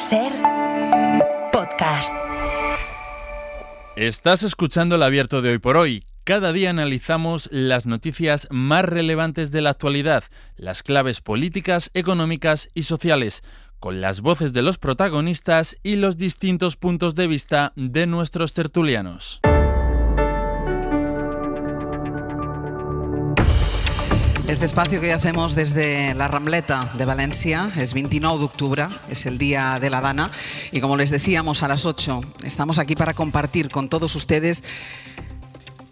SER Podcast. Estás escuchando el Abierto de Hoy por Hoy. Cada día analizamos las noticias más relevantes de la actualidad, las claves políticas, económicas y sociales, con las voces de los protagonistas y los distintos puntos de vista de nuestros tertulianos. Este espacio que hoy hacemos desde la Rambleta de Valencia es 29 d'octubre, es el Día de la Dana, y como les decíamos a las 8, estamos aquí para compartir con todos ustedes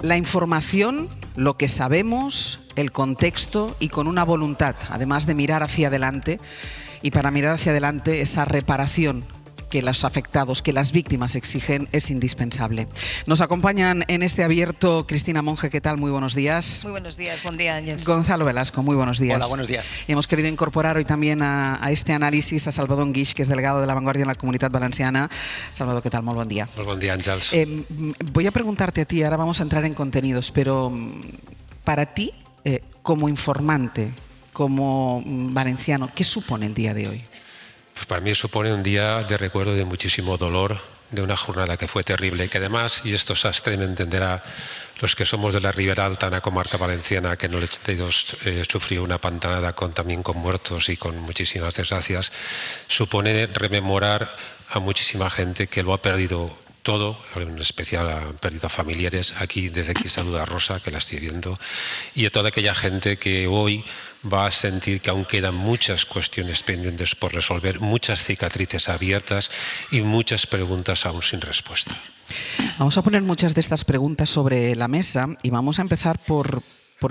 la información, lo que sabemos, el contexto y con una voluntad, además de mirar hacia adelante, y para mirar hacia adelante esa reparación que los afectados, que las víctimas exigen, es indispensable. Nos acompañan en este abierto Cristina Monge, ¿qué tal? Muy buenos días. Muy buenos días, buen día, Ángels. Gonzalo Velasco, muy buenos días. Hola, buenos días. Y hemos querido incorporar hoy también a este análisis a Salvador Guix, que es delegado de La Vanguardia en la Comunitat Valenciana. Salvador, ¿qué tal? Muy buen día. Muy buen día, Ángels. Voy a preguntarte a ti, ahora vamos a entrar en contenidos, pero para ti, como informante, como valenciano, ¿qué supone el día de hoy? Pues para mí supone un día de recuerdo de muchísimo dolor, de una jornada que fue terrible, que además, y esto Sastre me entenderá, los que somos de la Ribera Alta, en la comarca valenciana, que en el 82 sufrió una pantanada también con muertos y con muchísimas desgracias, supone rememorar a muchísima gente que lo ha perdido todo, en especial han perdido familiares. Desde aquí saluda a Rosa, que la estoy viendo, y a toda aquella gente que hoy va a sentir que aún quedan muchas cuestiones pendientes por resolver, muchas cicatrices abiertas y muchas preguntas aún sin respuesta. Vamos a poner muchas de estas preguntas sobre la mesa y vamos a empezar por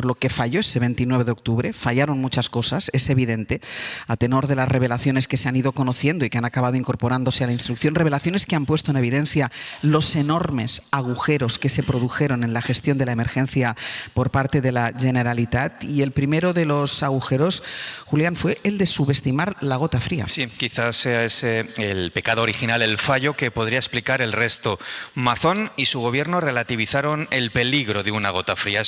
lo que falló ese 29 de octubre. Fallaron muchas cosas, es evidente, a tenor de las revelaciones que se han ido conociendo y que han acabado incorporándose a la instrucción, revelaciones que han puesto en evidencia los enormes agujeros que se produjeron en la gestión de la emergencia por parte de la Generalitat. Y el primero de los agujeros, Julián, fue el de subestimar la gota fría. Sí, quizás sea ese el pecado original, el fallo que podría explicar el resto. Mazón y su gobierno relativizaron el peligro de una gota fría.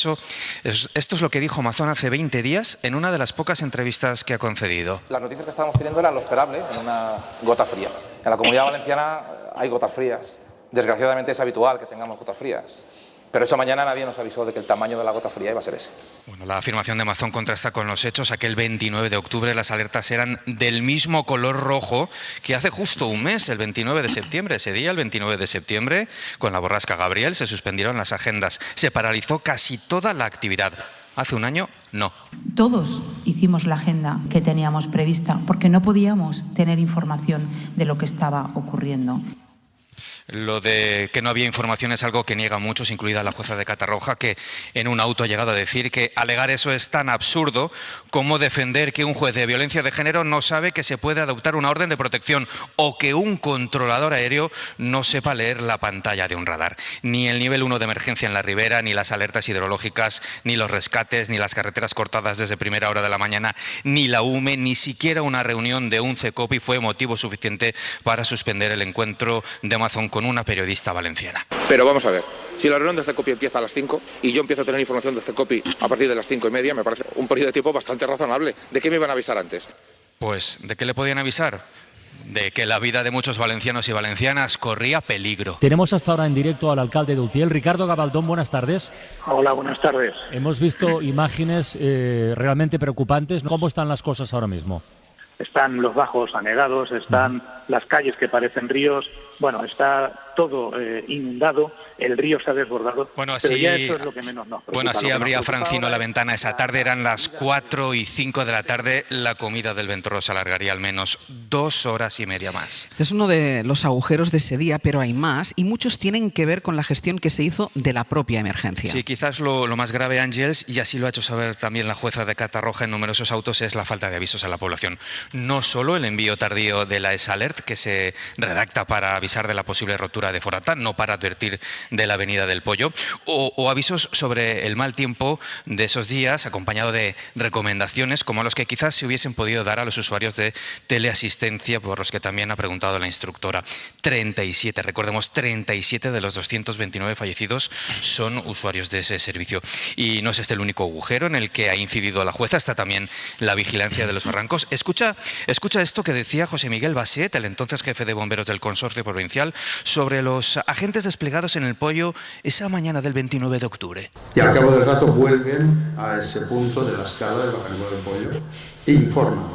Esto es lo que dijo Mazón hace 20 días en una de las pocas entrevistas que ha concedido. Las noticias que estábamos teniendo eran lo esperable en una gota fría. En la Comunidad Valenciana hay gotas frías. Desgraciadamente es habitual que tengamos gotas frías. Pero esa mañana nadie nos avisó de que el tamaño de la gota fría iba a ser ese. Bueno, la afirmación de Mazón contrasta con los hechos. Aquel 29 de octubre las alertas eran del mismo color rojo que hace justo un mes, el 29 de septiembre. Ese día, el 29 de septiembre, con la borrasca Gabriel, se suspendieron las agendas. Se paralizó casi toda la actividad. Hace un año, no. Todos hicimos la agenda que teníamos prevista porque no podíamos tener información de lo que estaba ocurriendo. Lo de que no había información es algo que niegan muchos, incluida la jueza de Catarroja, que en un auto ha llegado a decir que alegar eso es tan absurdo como defender que un juez de violencia de género no sabe que se puede adoptar una orden de protección o que un controlador aéreo no sepa leer la pantalla de un radar. Ni el nivel 1 de emergencia en la Ribera, ni las alertas hidrológicas, ni los rescates, ni las carreteras cortadas desde primera hora de la mañana, ni la UME, ni siquiera una reunión de un CECOPI fue motivo suficiente para suspender el encuentro de Mazón con una periodista valenciana. Pero vamos a ver, si la reunión de CECOPI empieza a las 5 y yo empiezo a tener información de CECOPI a partir de las 5:30, me parece un periodo de tiempo bastante razonable. ¿De qué me iban a avisar antes? Pues, ¿de qué le podían avisar? De que la vida de muchos valencianos y valencianas corría peligro. Tenemos hasta ahora en directo al alcalde de Utiel, Ricardo Gabaldón, buenas tardes. Hola, buenas tardes. Hemos visto imágenes realmente preocupantes. ¿Cómo están las cosas ahora mismo? Están los bajos anegados, están las calles que parecen ríos, bueno, está todo inundado, el río se ha desbordado, bueno, pero ya eso es lo que menos nos preocupa. Bueno, así abría Francino la ventana esa tarde, eran las 4 y 5 de la tarde, la comida del Ventorro se alargaría al menos 2 horas y media más. Este es uno de los agujeros de ese día, pero hay más, y muchos tienen que ver con la gestión que se hizo de la propia emergencia. Sí, quizás lo más grave, Ángels, y así lo ha hecho saber también la jueza de Catarroja en numerosos autos, es la falta de avisos a la población. No solo el envío tardío de la ESALERT, que se redacta para avisar de la posible rotura altura de Foratán, no para advertir de la venida del pollo, o avisos sobre el mal tiempo de esos días, acompañado de recomendaciones como los que quizás se hubiesen podido dar a los usuarios de teleasistencia, por los que también ha preguntado la instructora. 37, recordemos, 37 de los 229 fallecidos son usuarios de ese servicio. Y no es este el único agujero en el que ha incidido la jueza, está también la vigilancia de los barrancos. Escucha esto que decía José Miguel Baset, el entonces jefe de bomberos del Consorcio Provincial, sobre los agentes desplegados en el Pollo esa mañana del 29 de octubre. Y al cabo del rato vuelven a ese punto de la escala del barranco del Pollo e informan.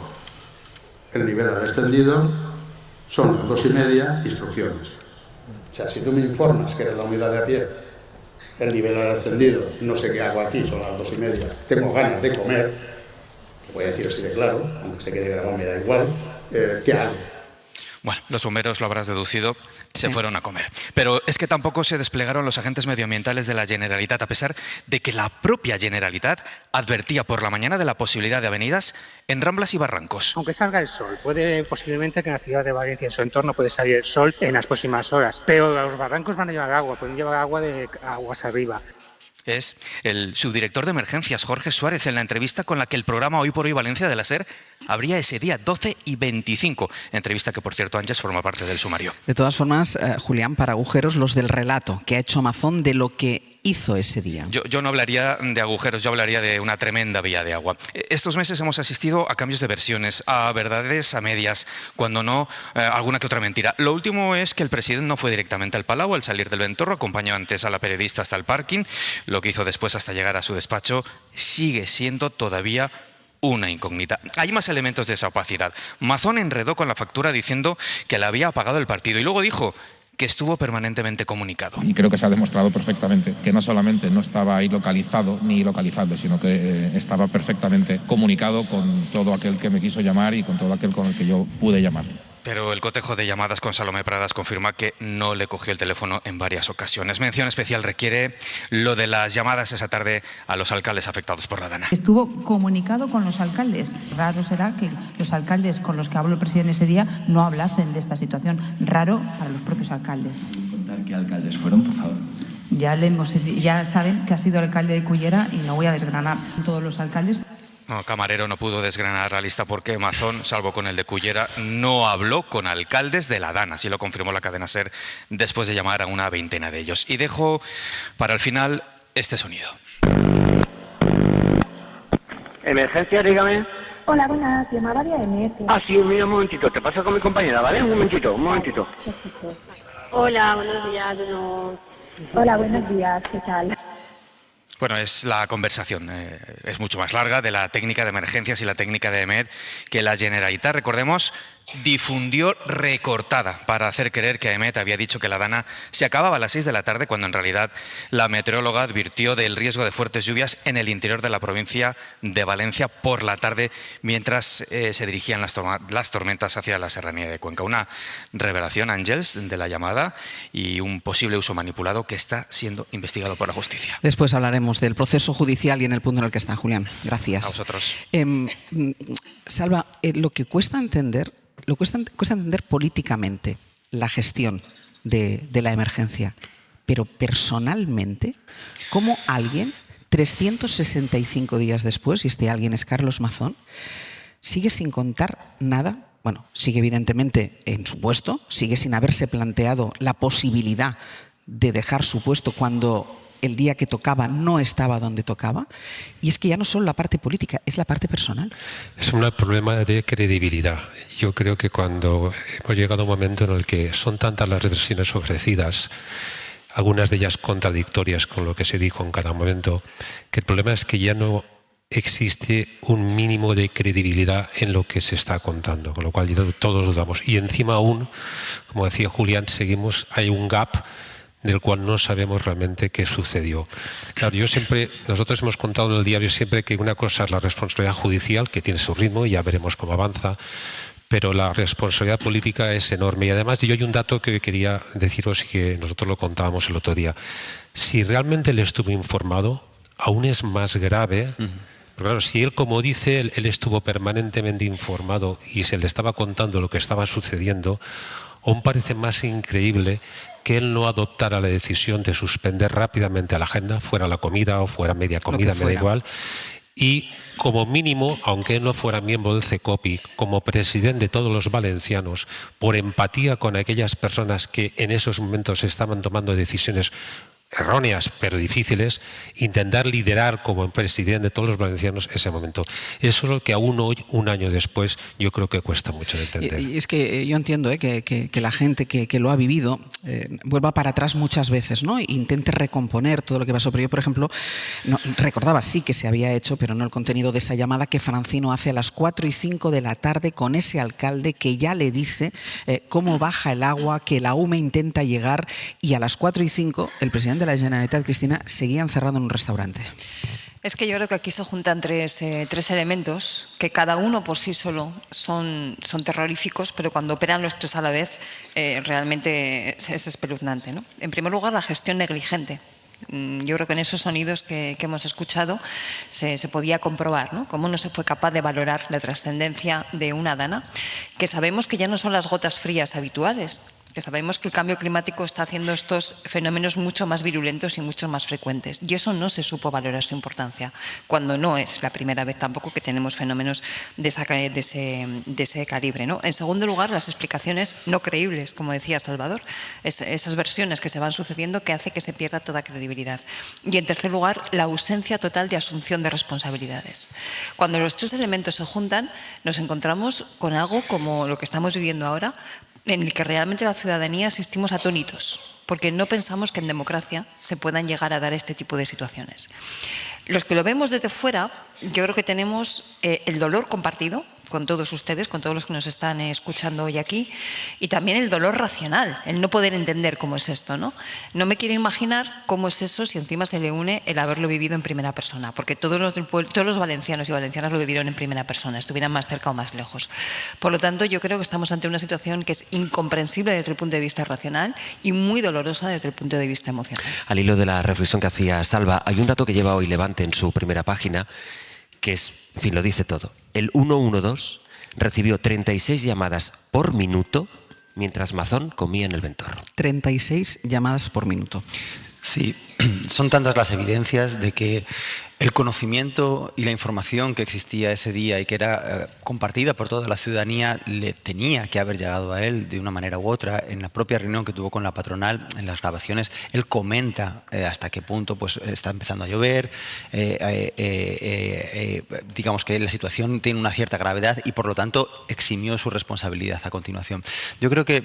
El nivel ha descendido, son las 2:30, instrucciones. O sea, si tú me informas que eres la unidad de a pie, el nivel ha descendido, no sé qué hago aquí, son las 2:30, tengo ganas de comer, voy a decir así de claro, aunque se quede grabado me da igual, ¿qué hago? Bueno, los bomberos, lo habrás deducido, se fueron a comer. Pero es que tampoco se desplegaron los agentes medioambientales de la Generalitat, a pesar de que la propia Generalitat advertía por la mañana de la posibilidad de avenidas en ramblas y barrancos. Aunque salga el sol, puede posiblemente que en la ciudad de Valencia y en su entorno puede salir el sol en las próximas horas, pero los barrancos van a llevar agua, pueden llevar agua de aguas arriba. Es el subdirector de emergencias, Jorge Suárez, en la entrevista con la que el programa Hoy por Hoy Valencia de la SER abría ese día 12:25, entrevista que, por cierto, Ángeles forma parte del sumario. De todas formas, Julián, para agujeros, los del relato que ha hecho Mazón de lo que hizo ese día. Yo no hablaría de agujeros, yo hablaría de una tremenda vía de agua. Estos meses hemos asistido a cambios de versiones, a verdades a medias, cuando no alguna que otra mentira. Lo último es que el presidente no fue directamente al Palau al salir del Ventorro, acompañó antes a la periodista hasta el parking, lo que hizo después hasta llegar a su despacho sigue siendo todavía una incógnita. Hay más elementos de esa opacidad. Mazón enredó con la factura diciendo que la había apagado el partido y luego dijo que estuvo permanentemente comunicado. Y creo que se ha demostrado perfectamente que no solamente no estaba ahí localizado ni localizable, sino que estaba perfectamente comunicado con todo aquel que me quiso llamar y con todo aquel con el que yo pude llamar. Pero el cotejo de llamadas con Salomé Pradas confirma que no le cogió el teléfono en varias ocasiones. Mención especial requiere lo de las llamadas esa tarde a los alcaldes afectados por la Dana. Estuvo comunicado con los alcaldes. Raro será que los alcaldes con los que habló el presidente ese día no hablasen de esta situación. Raro para los propios alcaldes. ¿Contar qué alcaldes fueron, por favor? Ya saben que ha sido el alcalde de Cullera y no voy a desgranar todos los alcaldes. No, Camarero no pudo desgranar la lista porque Mazón, salvo con el de Cullera, no habló con alcaldes de la Dana, así lo confirmó la cadena SER después de llamar a una veintena de ellos. Y dejo para el final este sonido. Emergencia, dígame. Hola, buenas, llamada de AMF. Ah, sí, mira, un momentito, te paso con mi compañera, ¿vale? Un momentito. Hola, buenos días. Hola, buenos días, ¿qué tal? Bueno, es la conversación, es mucho más larga, de la técnica de emergencias y la técnica de EMED, que la Generalitat, recordemos, difundió recortada para hacer creer que AEMET había dicho que la Dana se acababa a las 6 de la tarde, cuando en realidad la meteoróloga advirtió del riesgo de fuertes lluvias en el interior de la provincia de Valencia por la tarde, mientras se dirigían las tormentas hacia la serranía de Cuenca. Una revelación, Ángeles, de la llamada y un posible uso manipulado que está siendo investigado por la justicia. Después hablaremos del proceso judicial y en el punto en el que está, Julián. Gracias. A vosotros. Salva, lo que cuesta entender políticamente la gestión de la emergencia, pero personalmente, ¿cómo alguien, 365 días después, y este alguien es Carlos Mazón, sigue sin contar nada? Bueno, sigue evidentemente en su puesto, sigue sin haberse planteado la posibilidad de dejar su puesto cuando el día que tocaba no estaba donde tocaba, y es que ya no solo la parte política, es la parte personal. Es un problema de credibilidad. Yo creo que cuando hemos llegado a un momento en el que son tantas las versiones ofrecidas, algunas de ellas contradictorias con lo que se dijo en cada momento, que el problema es que ya no existe un mínimo de credibilidad en lo que se está contando, con lo cual todos dudamos. Y encima aún, como decía Julián, hay un gap del cual no sabemos realmente qué sucedió. Claro, nosotros hemos contado en el diario siempre que una cosa es la responsabilidad judicial, que tiene su ritmo y ya veremos cómo avanza, pero la responsabilidad política es enorme. Y además yo hay un dato que quería deciros y que nosotros lo contábamos el otro día. Si realmente él estuvo informado, aún es más grave. Pero claro, si él, como dice, él estuvo permanentemente informado y se le estaba contando lo que estaba sucediendo, aún parece más increíble que él no adoptara la decisión de suspender rápidamente la agenda, fuera la comida o fuera media comida, me da igual. Y como mínimo, aunque él no fuera miembro del CECOPI, como presidente de todos los valencianos, por empatía con aquellas personas que en esos momentos estaban tomando decisiones erróneas pero difíciles, intentar liderar como presidente de todos los valencianos ese momento. Eso es lo que aún hoy, un año después, yo creo que cuesta mucho de entender. Y es que yo entiendo que la gente que lo ha vivido vuelva para atrás muchas veces, ¿no? E intente recomponer todo lo que pasó. Pero yo, por ejemplo, recordaba sí que se había hecho, pero no el contenido de esa llamada que Francino hace a las 4:05 de la tarde con ese alcalde que ya le dice cómo baja el agua, que la UME intenta llegar, y a las 4:05 el presidente de la Generalitat, Cristina, seguía encerrado en un restaurante. Es que yo creo que aquí se juntan tres elementos que cada uno por sí solo son terroríficos, pero cuando operan los tres a la vez realmente es espeluznante, ¿no? En primer lugar, la gestión negligente. Yo creo que en esos sonidos que hemos escuchado se podía comprobar, ¿no? Cómo no se fue capaz de valorar la trascendencia de una dana, que sabemos que ya no son las gotas frías habituales, que sabemos que el cambio climático está haciendo estos fenómenos mucho más virulentos y mucho más frecuentes. Y eso no se supo valorar su importancia, cuando no es la primera vez tampoco que tenemos fenómenos de ese calibre, ¿no? En segundo lugar, las explicaciones no creíbles, como decía Salvador, esas versiones que se van sucediendo que hace que se pierda toda credibilidad. Y en tercer lugar, la ausencia total de asunción de responsabilidades. Cuando los tres elementos se juntan, nos encontramos con algo como lo que estamos viviendo ahora, en el que realmente la ciudadanía asistimos atónitos, porque no pensamos que en democracia se puedan llegar a dar este tipo de situaciones. Los que lo vemos desde fuera, yo creo que tenemos el dolor compartido con todos ustedes, con todos los que nos están escuchando hoy aquí, y también el dolor racional, el no poder entender cómo es esto, ¿no? No me quiero imaginar cómo es eso si encima se le une el haberlo vivido en primera persona, porque todos los valencianos y valencianas lo vivieron en primera persona, estuvieran más cerca o más lejos. Por lo tanto, yo creo que estamos ante una situación que es incomprensible desde el punto de vista racional y muy dolorosa desde el punto de vista emocional. Al hilo de la reflexión que hacía Salva, hay un dato que lleva hoy Levante en su primera página, que es, en fin, lo dice todo. El 112 recibió 36 llamadas por minuto mientras Mazón comía en el Ventor. 36 llamadas por minuto. Sí, son tantas las evidencias de que el conocimiento y la información que existía ese día y que era compartida por toda la ciudadanía le tenía que haber llegado a él de una manera u otra. En la propia reunión que tuvo con la patronal, en las grabaciones, él comenta hasta qué punto pues, está empezando a llover, digamos que la situación tiene una cierta gravedad y por lo tanto eximió su responsabilidad a continuación. Yo creo que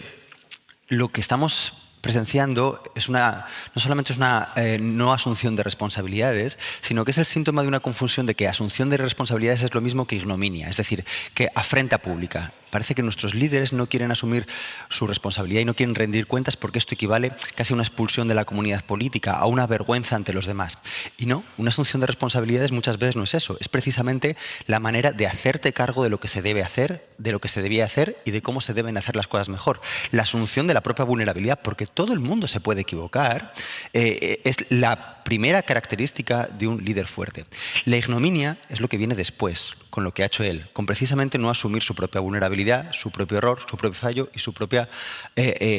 lo que estamos presenciando no solamente es una no asunción de responsabilidades, sino que es el síntoma de una confusión de que asunción de responsabilidades es lo mismo que ignominia, es decir, que afrenta pública. Parece que nuestros líderes no quieren asumir su responsabilidad y no quieren rendir cuentas porque esto equivale casi a una expulsión de la comunidad política, a una vergüenza ante los demás. Y no, una asunción de responsabilidades muchas veces no es eso, es precisamente la manera de hacerte cargo de lo que se debe hacer, de lo que se debía hacer y de cómo se deben hacer las cosas mejor. La asunción de la propia vulnerabilidad, porque todo el mundo se puede equivocar, es la primera característica de un líder fuerte. La ignominia es lo que viene después, con lo que ha hecho él, con precisamente no asumir su propia vulnerabilidad, su propio error, su propio fallo y su propia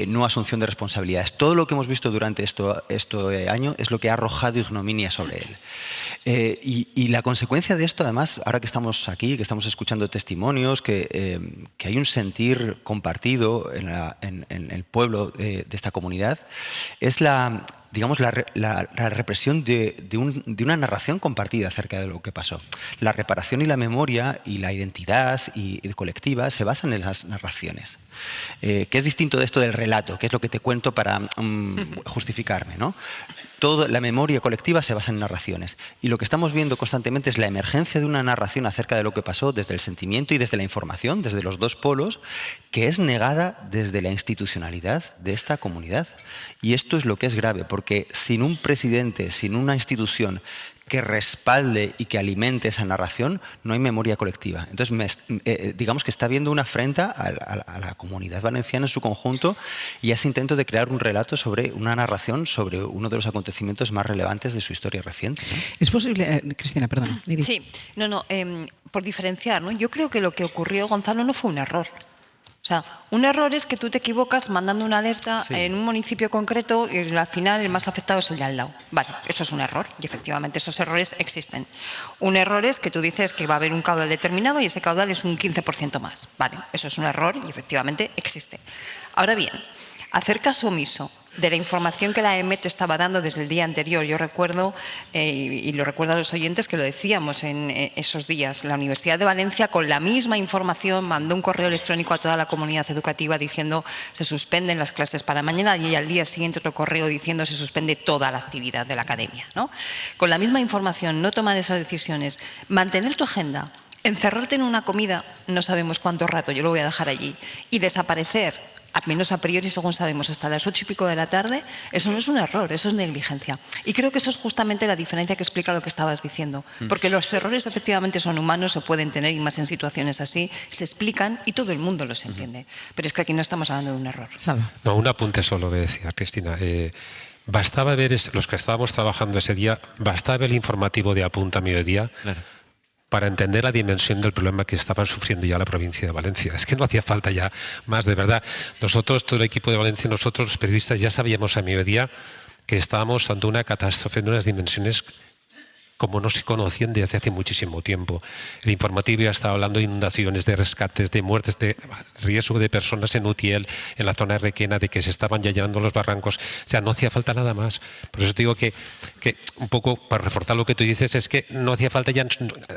no asunción de responsabilidades. Todo lo que hemos visto durante este año es lo que ha arrojado ignominia sobre él. Y la consecuencia de esto, además, ahora que estamos aquí, que estamos escuchando testimonios, que hay un sentir compartido en el pueblo de esta comunidad, es la represión de una narración compartida acerca de lo que pasó. La reparación y la memoria y la identidad y colectiva se basan en las narraciones, que es distinto de esto del relato, que es lo que te cuento para justificarme, ¿no? Toda la memoria colectiva se basa en narraciones y lo que estamos viendo constantemente es la emergencia de una narración acerca de lo que pasó desde el sentimiento y desde la información, desde los dos polos, que es negada desde la institucionalidad de esta comunidad. Y esto es lo que es grave, porque sin un presidente, sin una institución que respalde y que alimente esa narración, no hay memoria colectiva. Entonces, digamos que está habiendo una afrenta a la comunidad valenciana en su conjunto y ese intento de crear un relato sobre una narración sobre uno de los acontecimientos más relevantes de su historia reciente, ¿no? Es posible, Cristina, perdona. Sí, por diferenciar, ¿no? Yo creo que lo que ocurrió, Gonzalo, no fue un error. O O sea, un error es que tú te equivocas mandando una alerta en un municipio concreto y al final el más afectado es el de al lado. Vale, eso es un error y efectivamente esos errores existen. Un error es que tú dices que va a haber un caudal determinado y ese caudal es un 15% más. Vale, eso es un error y efectivamente existe. Ahora bien, hacer caso omiso de la información que la EMET estaba dando desde el día anterior. Yo recuerdo, y lo recuerdo a los oyentes, que lo decíamos en esos días. La Universidad de Valencia, con la misma información, mandó un correo electrónico a toda la comunidad educativa diciendo se suspenden las clases para mañana, y al día siguiente otro correo diciendo se suspende toda la actividad de la academia, ¿no? Con la misma información, no tomar esas decisiones, mantener tu agenda, encerrarte en una comida, no sabemos cuánto rato, yo lo voy a dejar allí, y desaparecer, al menos a priori, según sabemos, hasta las 8 y pico de la tarde, eso no es un error, eso es negligencia. Y creo que eso es justamente la diferencia que explica lo que estabas diciendo. Porque los errores efectivamente son humanos, se pueden tener, y más en situaciones así, se explican y todo el mundo los entiende. Pero es que aquí no estamos hablando de un error. Salva. No, un apunte solo, me decía Cristina. Bastaba ver, los que estábamos trabajando ese día, bastaba ver el informativo de Apunta Mediodía. Claro. Para entender la dimensión del problema que estaban sufriendo ya la provincia de Valencia. Es que no hacía falta ya más, de verdad. Nosotros, todo el equipo de Valencia, nosotros los periodistas ya sabíamos a mediodía que estábamos ante una catástrofe de unas dimensiones como no se conocían desde hace muchísimo tiempo. El informativo ya estaba hablando de inundaciones, de rescates, de muertes, de riesgo de personas en Utiel, en la zona de Requena, de que se estaban ya llenando los barrancos. O sea, no hacía falta nada más. Por eso te digo que un poco para reforzar lo que tú dices, es que no hacía falta ya,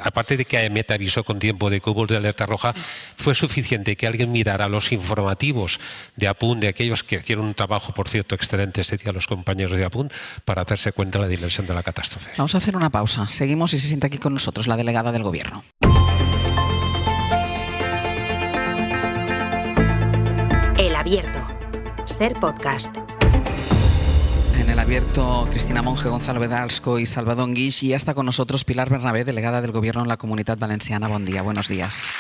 aparte de que AEMET avisó con tiempo de que hubo de alerta roja, fue suficiente que alguien mirara los informativos de APUN, de aquellos que hicieron un trabajo, por cierto, excelente ese día, los compañeros de APUN, para darse cuenta de la dimensión de la catástrofe. Vamos a hacer una pausa. Seguimos y se sienta aquí con nosotros la delegada del Gobierno. El Abierto. Ser podcast. En El Abierto, Cristina Monge, Gonzalo Bedalsco y Salvador Guix. Y ya está con nosotros Pilar Bernabé, delegada del Gobierno en la Comunitat Valenciana. Buen día, buenos días.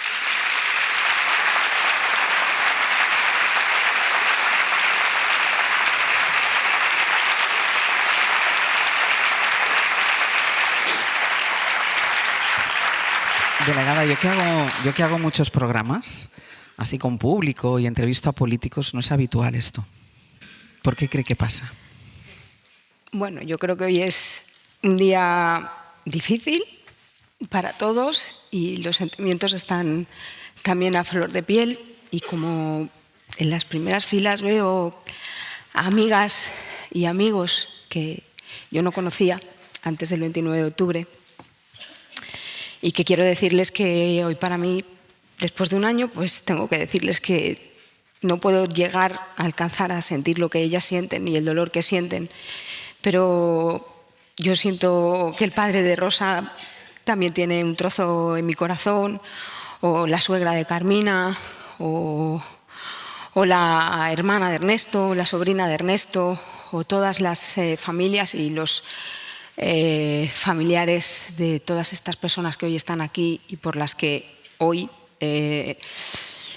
Delegada, yo que hago muchos programas, así con público y entrevisto a políticos, no es habitual esto. ¿Por qué cree que pasa? Bueno, yo creo que hoy es un día difícil para todos y los sentimientos están también a flor de piel, y como en las primeras filas veo a amigas y amigos que yo no conocía antes del 29 de octubre, y que quiero decirles que hoy para mí, después de un año, pues tengo que decirles que no puedo llegar a alcanzar a sentir lo que ellas sienten y el dolor que sienten, pero yo siento que el padre de Rosa también tiene un trozo en mi corazón, o la suegra de Carmina, o la hermana de Ernesto, o la sobrina de Ernesto, o todas las familias y los familiares de todas estas personas que hoy están aquí y por las que hoy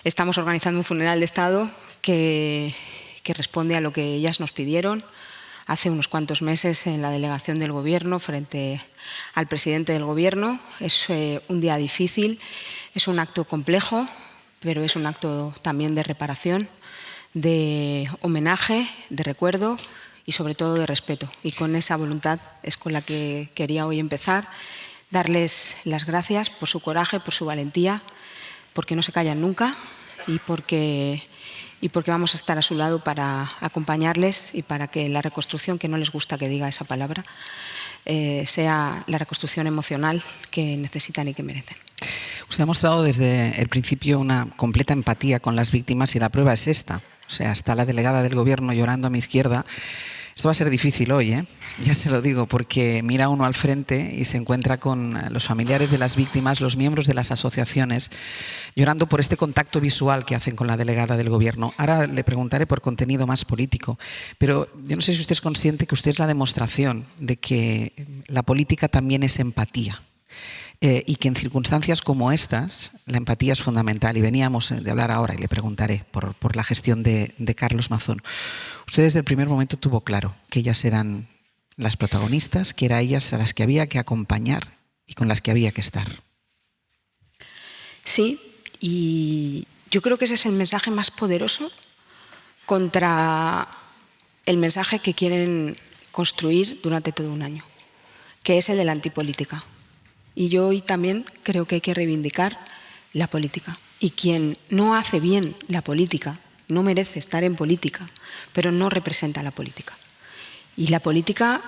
estamos organizando un funeral de Estado que responde a lo que ellas nos pidieron hace unos cuantos meses en la delegación del Gobierno frente al presidente del Gobierno. Es un día difícil, es un acto complejo, pero es un acto también de reparación, de homenaje, de recuerdo y sobre todo de respeto. Y con esa voluntad es con la que quería hoy empezar, darles las gracias por su coraje, por su valentía, porque no se callan nunca y porque vamos a estar a su lado para acompañarles y para que la reconstrucción, que no les gusta que diga esa palabra, sea la reconstrucción emocional que necesitan y que merecen. Usted ha mostrado desde el principio una completa empatía con las víctimas y la prueba es esta. O sea, está la delegada del Gobierno llorando a mi izquierda. Esto va a ser difícil hoy, ¿eh? Ya se lo digo, porque mira uno al frente y se encuentra con los familiares de las víctimas, los miembros de las asociaciones, llorando por este contacto visual que hacen con la delegada del Gobierno. Ahora le preguntaré por contenido más político, pero yo no sé si usted es consciente que usted es la demostración de que la política también es empatía. Y que en circunstancias como estas la empatía es fundamental, y veníamos de hablar ahora y le preguntaré por la gestión de Carlos Mazón. Usted desde el primer momento tuvo claro que ellas eran las protagonistas, que eran ellas a las que había que acompañar y con las que había que estar. Sí, y Yo creo que ese es el mensaje más poderoso contra el mensaje que quieren construir durante todo un año, que es el de la antipolítica. Y yo hoy también creo que hay que reivindicar la política. Y quien no hace bien la política no merece estar en política, pero no representa la política. Y la política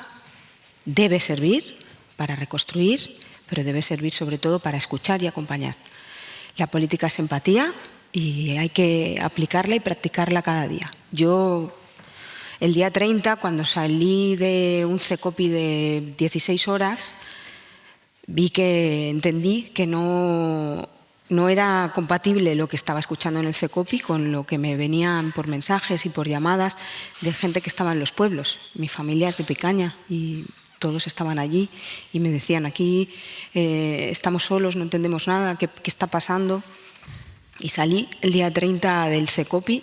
debe servir para reconstruir, pero debe servir sobre todo para escuchar y acompañar. La política es empatía y hay que aplicarla y practicarla cada día. Yo, el día 30, cuando salí de un CECOPI de 16 horas, entendí que no era compatible lo que estaba escuchando en el CECOPI con lo que me venían por mensajes y por llamadas de gente que estaba en los pueblos. Mi familia es de Picaña y todos estaban allí y me decían, aquí estamos solos, no entendemos nada, ¿qué está pasando? Y salí el día 30 del CECOPI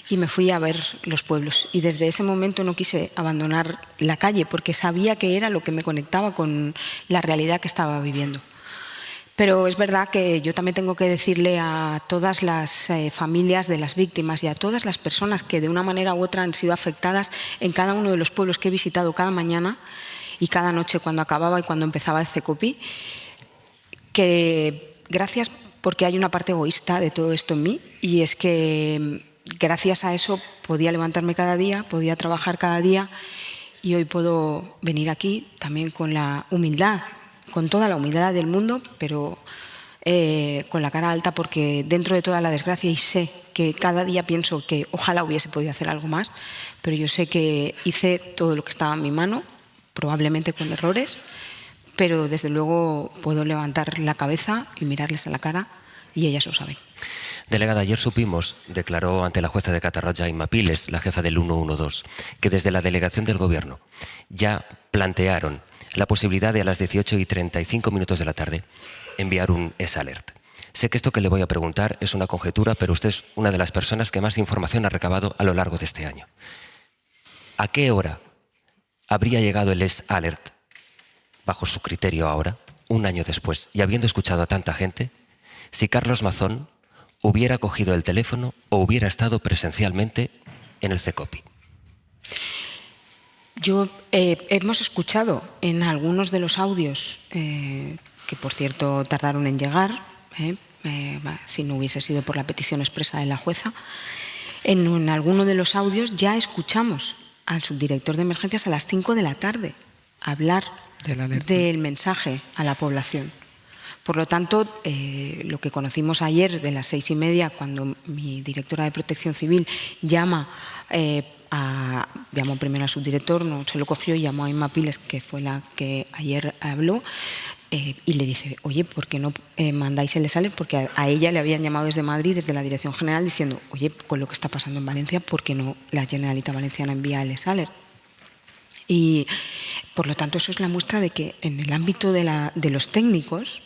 y me fui a ver los pueblos. Y desde ese momento no quise abandonar la calle porque sabía que era lo que me conectaba con la realidad que estaba viviendo. Pero es verdad que yo también tengo que decirle a todas las familias de las víctimas y a todas las personas que de una manera u otra han sido afectadas en cada uno de los pueblos que he visitado cada mañana y cada noche cuando acababa y cuando empezaba el CECOPI, que gracias porque hay una parte egoísta de todo esto en mí y es que gracias a eso podía levantarme cada día, podía trabajar cada día y hoy puedo venir aquí también con la humildad, con toda la humildad del mundo, pero con la cara alta porque dentro de toda la desgracia y sé que cada día pienso que ojalá hubiese podido hacer algo más, pero yo sé que hice todo lo que estaba en mi mano, probablemente con errores, pero desde luego puedo levantar la cabeza y mirarles a la cara y ellas lo saben. Delegada, ayer supimos, declaró ante la jueza de Catarroja Inma Piles, la jefa del 112, que desde la delegación del Gobierno ya plantearon la posibilidad de a las 18:35 de la tarde enviar un S-Alert. Sé que esto que le voy a preguntar es una conjetura, pero usted es una de las personas que más información ha recabado a lo largo de este año. ¿A qué hora habría llegado el S-Alert, bajo su criterio ahora, un año después, y habiendo escuchado a tanta gente, si Carlos Mazón hubiera cogido el teléfono o hubiera estado presencialmente en el CECOPI? Hemos escuchado en algunos de los audios, que por cierto tardaron en llegar, si no hubiese sido por la petición expresa de la jueza, en alguno de los audios ya escuchamos al subdirector de emergencias a las 5 de la tarde hablar del mensaje a la población. Por lo tanto, lo que conocimos ayer de las 6:30, cuando mi directora de Protección Civil llamó primero al subdirector, no se lo cogió, y llamó a Inma Piles, que fue la que ayer habló, y le dice, oye, ¿por qué no mandáis el S-Alert? Porque a ella le habían llamado desde Madrid, desde la Dirección General, diciendo, oye, con lo que está pasando en Valencia, ¿por qué no la Generalitat Valenciana envía el S-Alert? Y por lo tanto eso es la muestra de que en el ámbito de los técnicos,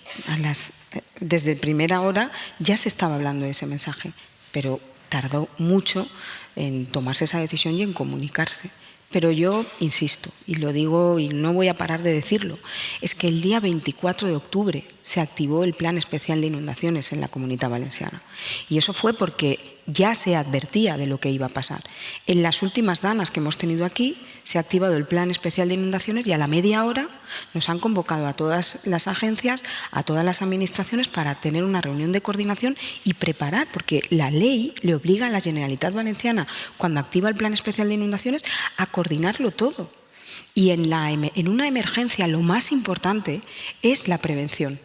desde primera hora ya se estaba hablando de ese mensaje, pero tardó mucho en tomarse esa decisión y en comunicarse. Pero yo insisto, y lo digo y no voy a parar de decirlo, es que el día 24 de octubre se activó el Plan Especial de Inundaciones en la Comunitat Valenciana. Y eso fue porque ya se advertía de lo que iba a pasar. En las últimas danas que hemos tenido aquí se ha activado el Plan Especial de Inundaciones y a la media hora nos han convocado a todas las agencias, a todas las administraciones para tener una reunión de coordinación y preparar, porque la ley le obliga a la Generalitat Valenciana, cuando activa el Plan Especial de Inundaciones, a coordinarlo todo. Y en una emergencia lo más importante es la prevención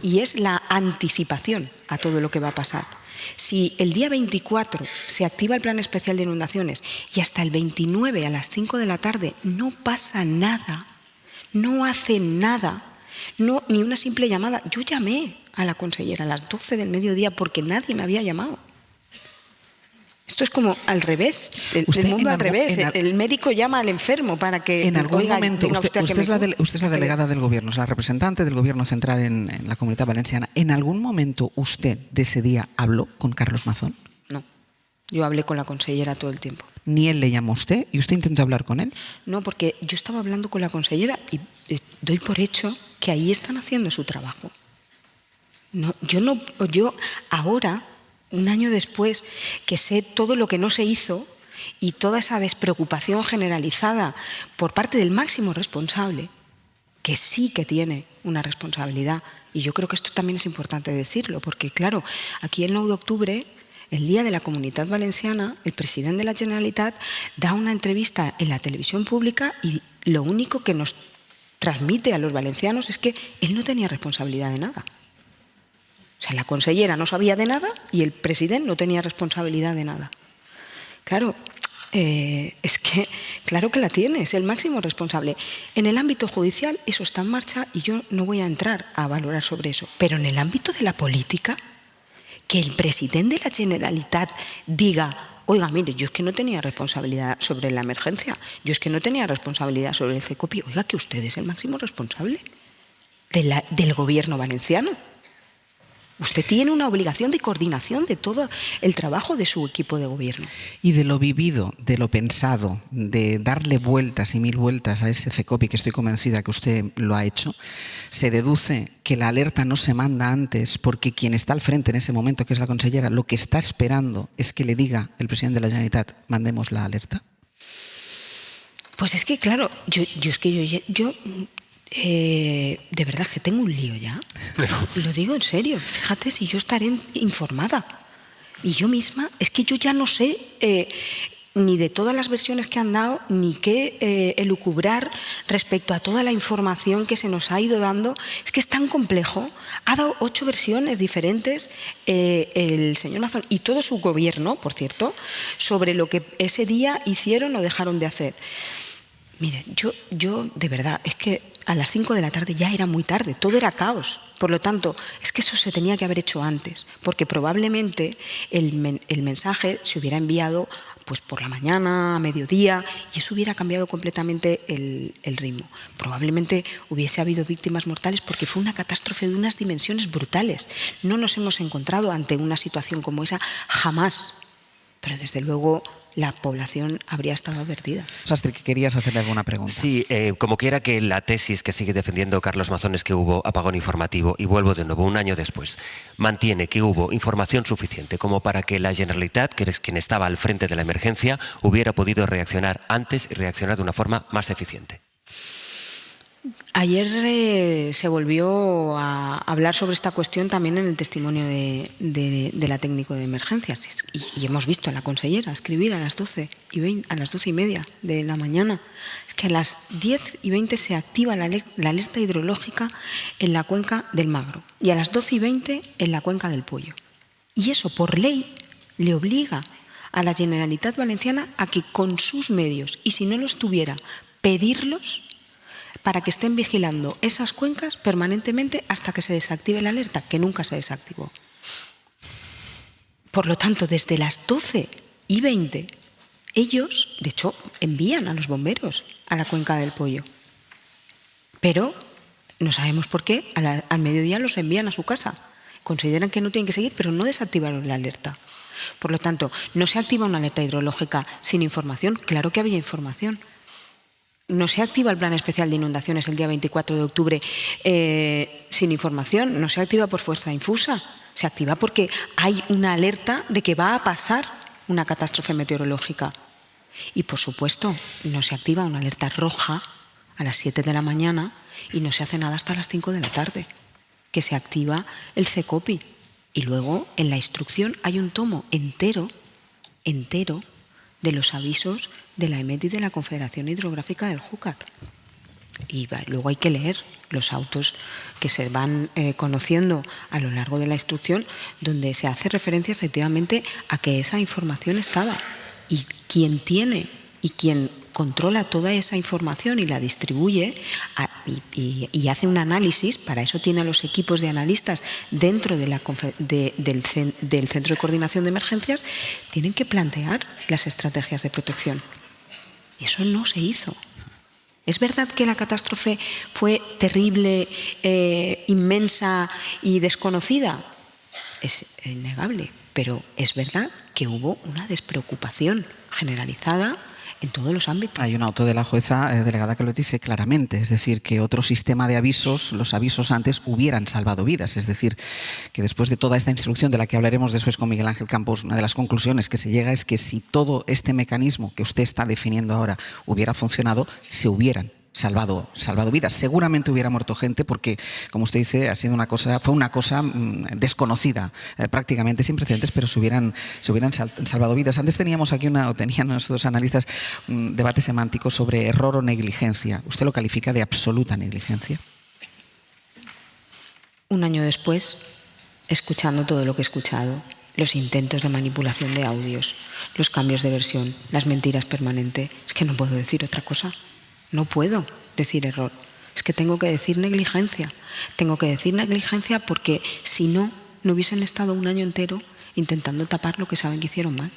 y es la anticipación a todo lo que va a pasar. Si el día 24 se activa el Plan Especial de Inundaciones y hasta el 29 a las 5 de la tarde no pasa nada, no hacen nada, ni una simple llamada. Yo llamé a la consellera a las 12 del mediodía porque nadie me había llamado. Esto es como al revés, el mundo al revés. El médico llama al enfermo para que... En algún momento, usted es la delegada del Gobierno, es la representante del Gobierno central en la Comunitat Valenciana. ¿En algún momento usted de ese día habló con Carlos Mazón? No, yo hablé con la consellera todo el tiempo. ¿Ni él le llamó a usted y usted intentó hablar con él? No, porque yo estaba hablando con la consellera y doy por hecho que ahí están haciendo su trabajo. No, yo ahora un año después, que sé todo lo que no se hizo y toda esa despreocupación generalizada por parte del máximo responsable, que sí que tiene una responsabilidad. Y yo creo que esto también es importante decirlo, porque claro, aquí el 9 de octubre, el Día de la Comunitat Valenciana, el presidente de la Generalitat da una entrevista en la televisión pública y lo único que nos transmite a los valencianos es que él no tenía responsabilidad de nada. O sea, la consellera no sabía de nada y el presidente no tenía responsabilidad de nada. Claro, es que claro que la tiene, es el máximo responsable. En el ámbito judicial eso está en marcha y yo no voy a entrar a valorar sobre eso. Pero en el ámbito de la política, que el presidente de la Generalitat diga: oiga, mire, yo es que no tenía responsabilidad sobre la emergencia, yo es que no tenía responsabilidad sobre el CECOPI. Oiga, que usted es el máximo responsable del gobierno valenciano. Usted tiene una obligación de coordinación de todo el trabajo de su equipo de gobierno. Y de lo vivido, de lo pensado, de darle vueltas y mil vueltas a ese CECOPI, que estoy convencida que usted lo ha hecho, se deduce que la alerta no se manda antes porque quien está al frente en ese momento, que es la consellera, lo que está esperando es que le diga el presidente de la Generalitat: mandemos la alerta. Pues es que, claro, yo de verdad que tengo un lío ya. Lo digo en serio. Fíjate si yo estaré informada. Y yo misma, es que yo ya no sé ni de todas las versiones que han dado, ni qué elucubrar respecto a toda la información que se nos ha ido dando. Es que es tan complejo. Ha dado 8 versiones diferentes el señor Mazón y todo su gobierno, por cierto, sobre lo que ese día hicieron o dejaron de hacer. Mire, yo de verdad, es que a las 5 de la tarde ya era muy tarde, todo era caos. Por lo tanto, es que eso se tenía que haber hecho antes, porque probablemente el mensaje se hubiera enviado pues por la mañana, a mediodía, y eso hubiera cambiado completamente el ritmo. Probablemente hubiese habido víctimas mortales porque fue una catástrofe de unas dimensiones brutales. No nos hemos encontrado ante una situación como esa jamás, pero desde luego la población habría estado advertida. Sastre, que querías hacerle alguna pregunta. Sí, como quiera que la tesis que sigue defendiendo Carlos Mazón es que hubo apagón informativo, y vuelvo de nuevo, un año después, mantiene que hubo información suficiente como para que la Generalitat, que es quien estaba al frente de la emergencia, hubiera podido reaccionar antes y reaccionar de una forma más eficiente. Ayer se volvió a hablar sobre esta cuestión también en el testimonio de la técnico de emergencias y hemos visto a la consellera escribir a las 12:30 de la mañana. Es que a las 10:20 se activa la alerta hidrológica en la cuenca del Magro y a las 12:20 en la cuenca del Pollo. Y eso por ley le obliga a la Generalitat Valenciana a que con sus medios, y si no los tuviera, pedirlos para que estén vigilando esas cuencas permanentemente hasta que se desactive la alerta, que nunca se desactivó. Por lo tanto, desde las 12:20, ellos, de hecho, envían a los bomberos a la cuenca del Pollo. Pero no sabemos por qué, al mediodía los envían a su casa. Consideran que no tienen que seguir, pero no desactivaron la alerta. Por lo tanto, no se activa una alerta hidrológica sin información. Claro que había información. No se activa el Plan Especial de Inundaciones el día 24 de octubre sin información, no se activa por fuerza infusa, se activa porque hay una alerta de que va a pasar una catástrofe meteorológica. Y por supuesto, no se activa una alerta roja a las 7 de la mañana y no se hace nada hasta las 5 de la tarde, que se activa el CECOPI. Y luego en la instrucción hay un tomo entero de los avisos de la EMET y de la Confederación Hidrográfica del Júcar. Y luego hay que leer los autos que se van conociendo a lo largo de la instrucción, donde se hace referencia efectivamente a que esa información estaba. Y quien tiene y quien controla toda esa información y la distribuye y hace un análisis, para eso tiene a los equipos de analistas dentro de del Centro de Coordinación de Emergencias, tienen que plantear las estrategias de protección. Y eso no se hizo. ¿Es verdad que la catástrofe fue terrible, inmensa y desconocida? Es innegable, pero es verdad que hubo una despreocupación generalizada en todos los ámbitos. Hay un auto de la jueza delegada que lo dice claramente, es decir, que otro sistema de avisos, los avisos antes, hubieran salvado vidas. Es decir, que después de toda esta instrucción de la que hablaremos después con Miguel Ángel Campos, una de las conclusiones que se llega es que si todo este mecanismo que usted está definiendo ahora hubiera funcionado, se hubieran salvado vidas. Seguramente hubiera muerto gente porque, como usted dice, fue una cosa desconocida, prácticamente sin precedentes, pero se hubieran salvado vidas. Antes teníamos aquí tenían nuestros analistas un debate semántico sobre error o negligencia. ¿Usted lo califica de absoluta negligencia? Un año después, escuchando todo lo que he escuchado, los intentos de manipulación de audios, los cambios de versión, las mentiras permanentes, es que no puedo decir otra cosa. No puedo decir error, es que tengo que decir negligencia. Tengo que decir negligencia porque si no hubiesen estado un año entero intentando tapar lo que saben que hicieron mal.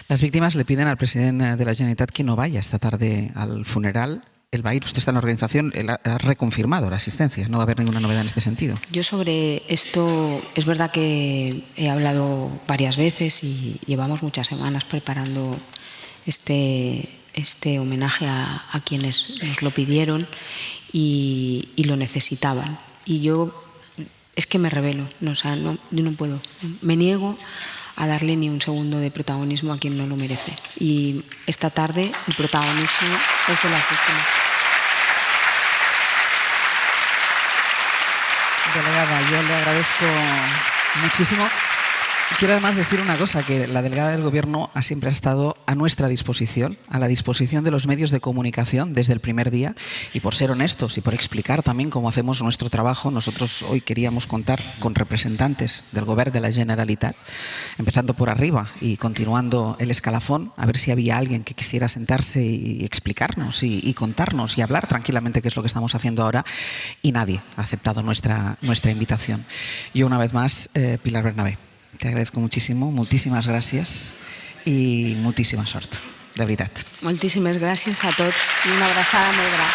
Las víctimas le piden al presidente de la Generalitat que no vaya esta tarde al funeral. Él va a ir, usted está en la organización, él ha reconfirmado la asistencia, no va a haber ninguna novedad en este sentido. Yo sobre esto, es verdad que he hablado varias veces y llevamos muchas semanas preparando este homenaje a quienes nos lo pidieron y lo necesitaban. Y yo es que me rebelo, yo no puedo, me niego a darle ni un segundo de protagonismo a quien no lo merece. Y esta tarde el protagonismo es de las víctimas. Delegada, yo le agradezco muchísimo. Quiero además decir una cosa, que la delegada del Gobierno siempre ha estado a nuestra disposición, a la disposición de los medios de comunicación desde el primer día, y por ser honestos y por explicar también cómo hacemos nuestro trabajo, nosotros hoy queríamos contar con representantes del Govern de la Generalitat, empezando por arriba y continuando el escalafón, a ver si había alguien que quisiera sentarse y explicarnos y contarnos y hablar tranquilamente qué es lo que estamos haciendo ahora, y nadie ha aceptado nuestra invitación. Yo una vez más, Pilar Bernabé, te agradezco muchísimo, muchísimas gracias y muchísima sort, de veritat. Moltíssimes gràcies a tots i una abraçada molt gran.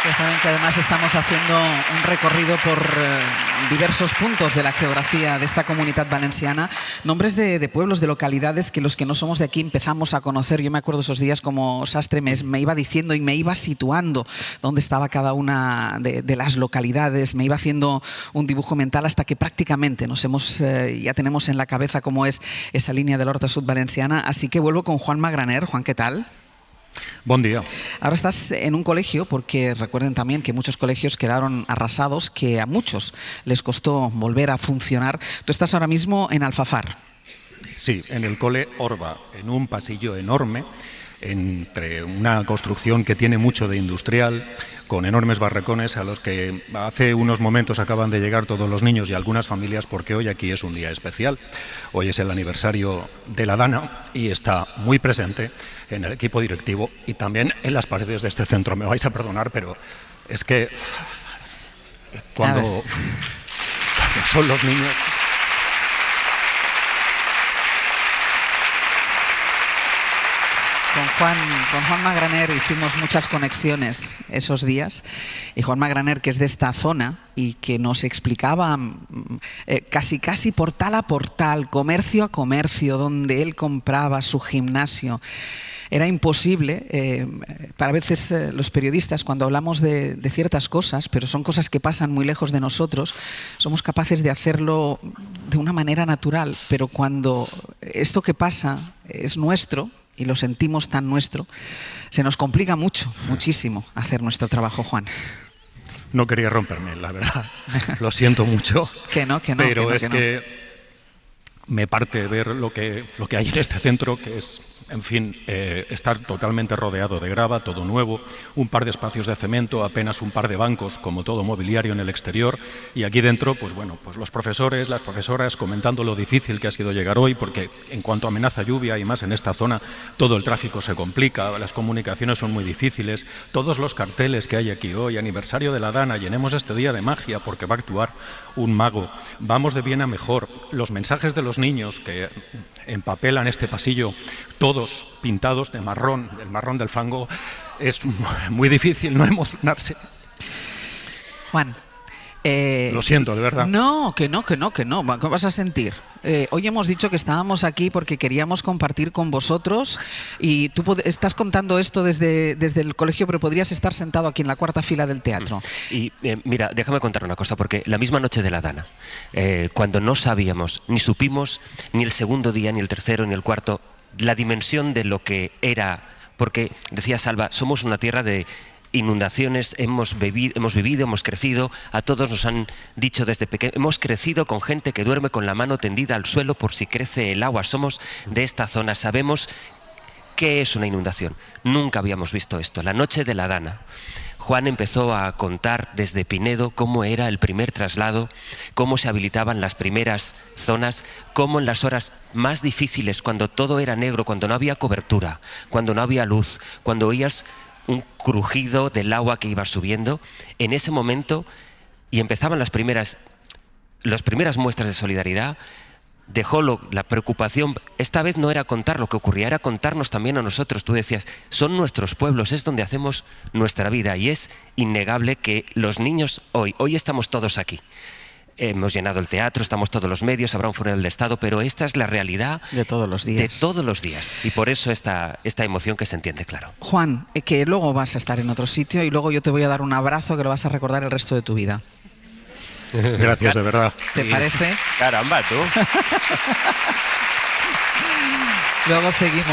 Ya saben que además estamos haciendo un recorrido por diversos puntos de la geografía de esta Comunitat Valenciana, nombres de pueblos, de localidades que los que no somos de aquí empezamos a conocer. Yo me acuerdo esos días como Sastre me iba diciendo y me iba situando dónde estaba cada una de las localidades, me iba haciendo un dibujo mental hasta que prácticamente ya tenemos en la cabeza cómo es esa línea del Horta Sud Valenciana. Así que vuelvo con Juan Magraner. Juan, ¿qué tal? Buen día. Ahora estás en un colegio, porque recuerden también que muchos colegios quedaron arrasados, que a muchos les costó volver a funcionar. Tú estás ahora mismo en Alfafar. Sí, en el cole Orba, en un pasillo enorme, entre una construcción que tiene mucho de industrial, con enormes barracones a los que hace unos momentos acaban de llegar todos los niños y algunas familias, porque hoy aquí es un día especial. Hoy es el aniversario de la Dana y está muy presente en el equipo directivo y también en las paredes de este centro. Me vais a perdonar, pero es que cuando son los niños... Con Juan Magraner hicimos muchas conexiones esos días, y Juan Magraner, que es de esta zona y que nos explicaba casi portal a portal, comercio a comercio, donde él compraba su gimnasio. Era imposible, para veces los periodistas, cuando hablamos de ciertas cosas, pero son cosas que pasan muy lejos de nosotros, somos capaces de hacerlo de una manera natural, pero cuando esto que pasa es nuestro, y lo sentimos tan nuestro, se nos complica muchísimo hacer nuestro trabajo, Juan. No quería romperme, la verdad. Lo siento mucho. Pero es que me parte ver lo que hay en este centro, que es, en fin, estar totalmente rodeado de grava, todo nuevo, un par de espacios de cemento, apenas un par de bancos, como todo mobiliario en el exterior, y aquí dentro, pues bueno, pues los profesores, las profesoras comentando lo difícil que ha sido llegar hoy, porque en cuanto amenaza lluvia y más en esta zona, todo el tráfico se complica, las comunicaciones son muy difíciles, todos los carteles que hay aquí hoy, aniversario de la Dana, llenemos este día de magia porque va a actuar un mago, vamos de bien a mejor, los mensajes de los niños que empapelan este pasillo, todos pintados de marrón, el marrón del fango, es muy difícil no emocionarse. Juan. Lo siento, de verdad. No, que no. ¿Qué vas a sentir? Hoy hemos dicho que estábamos aquí porque queríamos compartir con vosotros y tú estás contando esto desde el colegio, pero podrías estar sentado aquí en la cuarta fila del teatro. Y mira, déjame contar una cosa, porque la misma noche de la Dana, cuando no sabíamos, ni supimos, ni el segundo día, ni el tercero, ni el cuarto, la dimensión de lo que era, porque decía Salva, somos una tierra de inundaciones, hemos vivido, hemos crecido, a todos nos han dicho desde pequeño, hemos crecido con gente que duerme con la mano tendida al suelo por si crece el agua, somos de esta zona, sabemos qué es una inundación, nunca habíamos visto esto. La noche de la Dana, Juan empezó a contar desde Pinedo cómo era el primer traslado, cómo se habilitaban las primeras zonas, cómo en las horas más difíciles, cuando todo era negro, cuando no había cobertura, cuando no había luz, cuando oías un crujido del agua que iba subiendo, en ese momento, y empezaban las primeras muestras de solidaridad, dejó la preocupación. Esta vez no era contar lo que ocurría, era contarnos también a nosotros. Tú decías, son nuestros pueblos, es donde hacemos nuestra vida, y es innegable que los niños hoy estamos todos aquí. Hemos llenado el teatro, estamos todos los medios, habrá un funeral de Estado, pero esta es la realidad de todos los días. De todos los días. Y por eso esta emoción que se entiende, claro. Juan, que luego vas a estar en otro sitio y luego yo te voy a dar un abrazo que lo vas a recordar el resto de tu vida. Gracias, de verdad. ¿Te parece? Caramba, tú. Luego seguimos.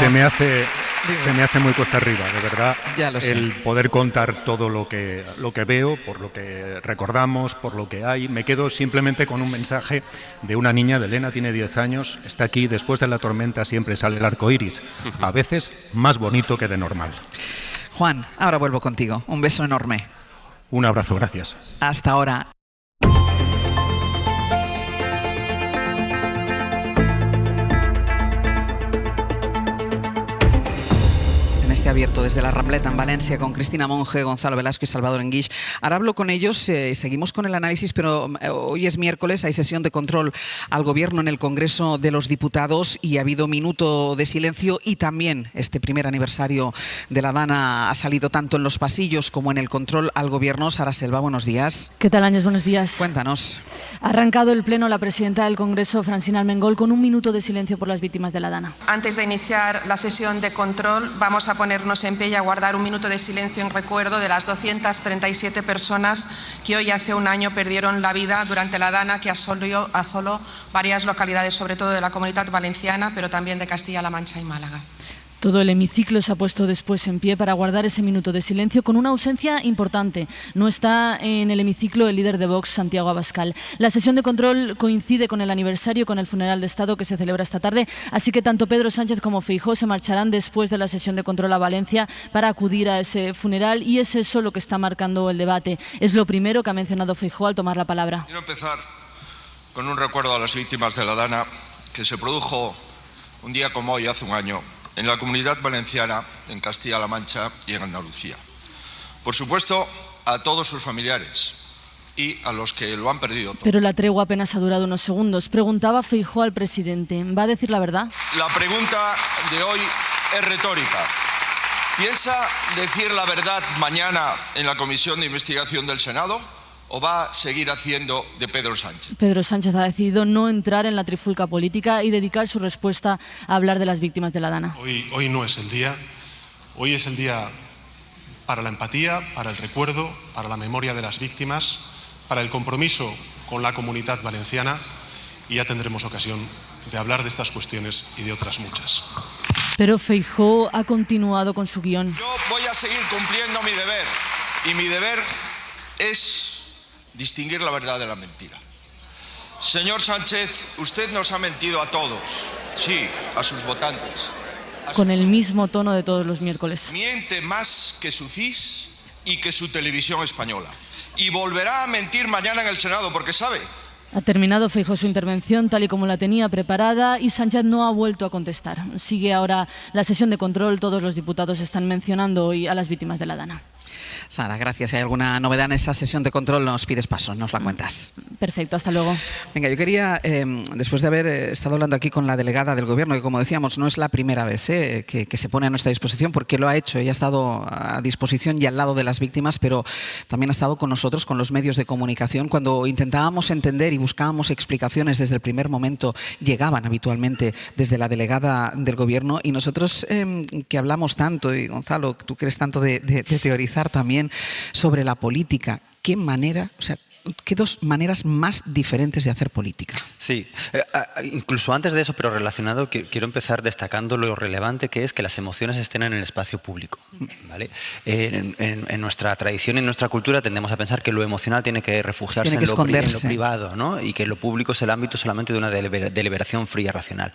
Se me hace muy cuesta arriba, de verdad, ya lo sé. El poder contar todo lo que veo, por lo que recordamos, por lo que hay. Me quedo simplemente con un mensaje de una niña, de Elena, tiene 10 años, está aquí, después de la tormenta siempre sale el arco iris, a veces más bonito que de normal. Juan, ahora vuelvo contigo. Un beso enorme. Un abrazo, gracias. Hasta ahora. En este abierto desde la Rambleta en Valencia con Cristina Monge, Gonzalo Velasco y Salvador Enguix. Ahora hablo con ellos, seguimos con el análisis, pero hoy es miércoles, hay sesión de control al Gobierno en el Congreso de los Diputados y ha habido minuto de silencio y también este primer aniversario de la Dana ha salido tanto en los pasillos como en el control al Gobierno. Sara Selva, buenos días. ¿Qué tal, Áñez? Buenos días. Cuéntanos. Ha arrancado el pleno la presidenta del Congreso, Francina Armengol, con un minuto de silencio por las víctimas de la Dana. Antes de iniciar la sesión de control, vamos a ponernos en pie y a guardar un minuto de silencio en recuerdo de las 237 personas que hoy hace un año perdieron la vida durante la Dana que asoló varias localidades, sobre todo de la Comunidad Valenciana, pero también de Castilla-La Mancha y Málaga. Todo el hemiciclo se ha puesto después en pie para guardar ese minuto de silencio con una ausencia importante. No está en el hemiciclo el líder de Vox, Santiago Abascal. La sesión de control coincide con el aniversario, con el funeral de Estado que se celebra esta tarde, así que tanto Pedro Sánchez como Feijóo se marcharán después de la sesión de control a Valencia para acudir a ese funeral y es eso lo que está marcando el debate. Es lo primero que ha mencionado Feijóo al tomar la palabra. Quiero empezar con un recuerdo a las víctimas de la Dana que se produjo un día como hoy hace un año en la Comunidad Valenciana, en Castilla-La Mancha y en Andalucía. Por supuesto, a todos sus familiares y a los que lo han perdido todo. Pero la tregua apenas ha durado unos segundos. Preguntaba Feijóo al presidente, ¿va a decir la verdad? La pregunta de hoy es retórica. ¿Piensa decir la verdad mañana en la Comisión de Investigación del Senado o va a seguir haciendo de Pedro Sánchez? Pedro Sánchez ha decidido no entrar en la trifulca política y dedicar su respuesta a hablar de las víctimas de la Dana. Hoy no es el día. Hoy es el día para la empatía, para el recuerdo, para la memoria de las víctimas, para el compromiso con la Comunidad Valenciana y ya tendremos ocasión de hablar de estas cuestiones y de otras muchas. Pero Feijóo ha continuado con su guión. Yo voy a seguir cumpliendo mi deber y mi deber es distinguir la verdad de la mentira. Señor Sánchez, usted nos ha mentido a todos, sí, a sus votantes. Con el mismo tono de todos los miércoles. Miente más que su CIS y que su televisión española. Y volverá a mentir mañana en el Senado, porque sabe. Ha terminado Feijóo su intervención tal y como la tenía preparada y Sánchez no ha vuelto a contestar. Sigue ahora la sesión de control. Todos los diputados están mencionando hoy a las víctimas de la Dana. Sara, gracias. Si hay alguna novedad en esa sesión de control, nos pides paso, nos la cuentas. Perfecto, hasta luego. Venga, yo quería, después de haber estado hablando aquí con la delegada del Gobierno, que como decíamos, no es la primera vez que se pone a nuestra disposición, porque lo ha hecho, ella ha estado a disposición y al lado de las víctimas, pero también ha estado con nosotros, con los medios de comunicación, cuando intentábamos entender y buscábamos explicaciones desde el primer momento, llegaban habitualmente desde la delegada del Gobierno, y nosotros que hablamos tanto, y Gonzalo, tú que eres tanto de teorizar también sobre la política, ¿qué manera, o sea, qué dos maneras más diferentes de hacer política? Sí, incluso antes de eso, pero relacionado, quiero empezar destacando lo relevante que es que las emociones estén en el espacio público, ¿vale? En nuestra tradición y en nuestra cultura tendemos a pensar que lo emocional tiene que refugiarse en lo privado, ¿no? Y que lo público es el ámbito solamente de una deliberación fría, racional.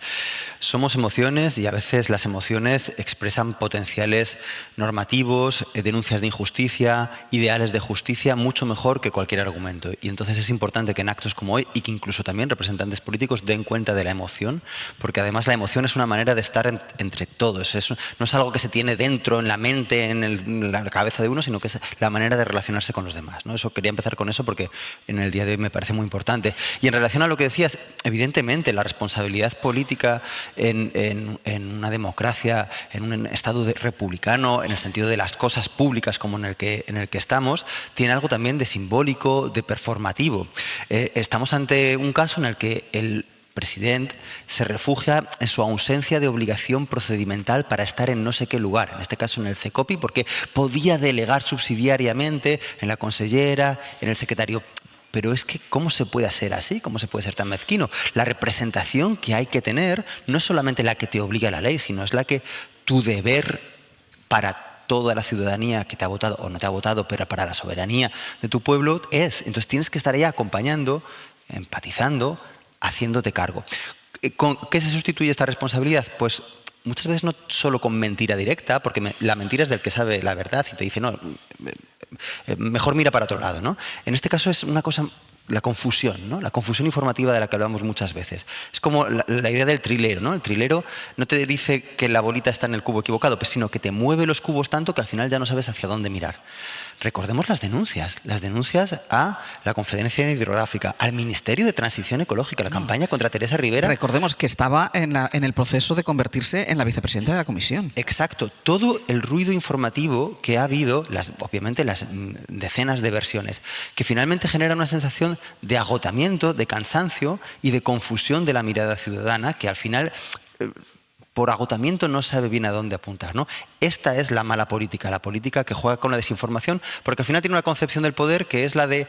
Somos emociones y a veces las emociones expresan potenciales normativos, denuncias de injusticia, ideales de justicia, mucho mejor que cualquier argumento. Y entonces es importante que en actos como hoy, y que incluso también representantes políticos den cuenta de la emoción, porque además la emoción es una manera de estar entre todos. No es algo que se tiene dentro, en la mente, en la cabeza de uno, sino que es la manera de relacionarse con los demás, ¿no? Eso quería empezar con eso porque en el día de hoy me parece muy importante. Y en relación a lo que decías, evidentemente la responsabilidad política en una democracia, en un Estado republicano, en el sentido de las cosas públicas como en el que estamos, tiene algo también de simbólico, de performativo. Estamos ante un caso en el que el presidente se refugia en su ausencia de obligación procedimental para estar en no sé qué lugar, en este caso en el CECOPI, porque podía delegar subsidiariamente en la consellera, en el secretario. Pero es que, ¿cómo se puede hacer así? ¿Cómo se puede ser tan mezquino? La representación que hay que tener no es solamente la que te obliga la ley, sino es la que tu deber para toda la ciudadanía que te ha votado o no te ha votado, pero para la soberanía de tu pueblo es. Entonces tienes que estar ahí acompañando, empatizando, haciéndote cargo. ¿Con qué se sustituye esta responsabilidad? Pues muchas veces no solo con mentira directa, porque la mentira es del que sabe la verdad y te dice, no, mejor mira para otro lado, ¿no? En este caso es una cosa... La confusión, ¿no? La confusión informativa de la que hablamos muchas veces. Es como la idea del trilero, ¿no? El trilero no te dice que la bolita está en el cubo equivocado, pues, sino que te mueve los cubos tanto que al final ya no sabes hacia dónde mirar. Recordemos las denuncias a la Conferencia Hidrográfica, al Ministerio de Transición Ecológica, la campaña contra Teresa Rivera. Recordemos que estaba en el proceso de convertirse en la vicepresidenta de la Comisión. Exacto. Todo el ruido informativo que ha habido, obviamente las decenas de versiones, que finalmente genera una sensación de agotamiento, de cansancio y de confusión de la mirada ciudadana, que al final... por agotamiento no sabe bien a dónde apuntar, ¿no? Esta es la mala política, la política que juega con la desinformación, porque al final tiene una concepción del poder que es la de,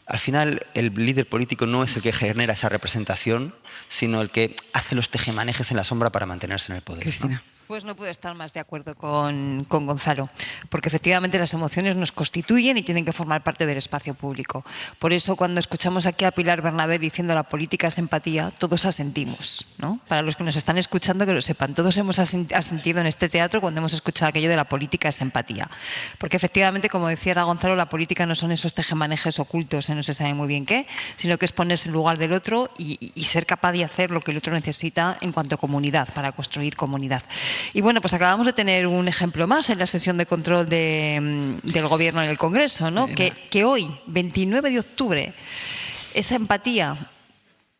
al final el líder político no es el que genera esa representación, sino el que hace los tejemanejes en la sombra para mantenerse en el poder. Cristina. ¿No? Pues no puedo estar más de acuerdo con Gonzalo, porque efectivamente las emociones nos constituyen y tienen que formar parte del espacio público. Por eso cuando escuchamos aquí a Pilar Bernabé diciendo la política es empatía, todos asentimos, ¿no? Para los que nos están escuchando que lo sepan, todos hemos asentido en este teatro cuando hemos escuchado aquello de la política es empatía. Porque efectivamente, como decía Gonzalo, la política no son esos tejemanejes ocultos, no se sabe muy bien qué, sino que es ponerse en lugar del otro y ser capaz de hacer lo que el otro necesita en cuanto a comunidad, para construir comunidad. Y bueno, pues acabamos de tener un ejemplo más en la sesión de control del Gobierno en el Congreso, ¿no? Que hoy, 29 de octubre, esa empatía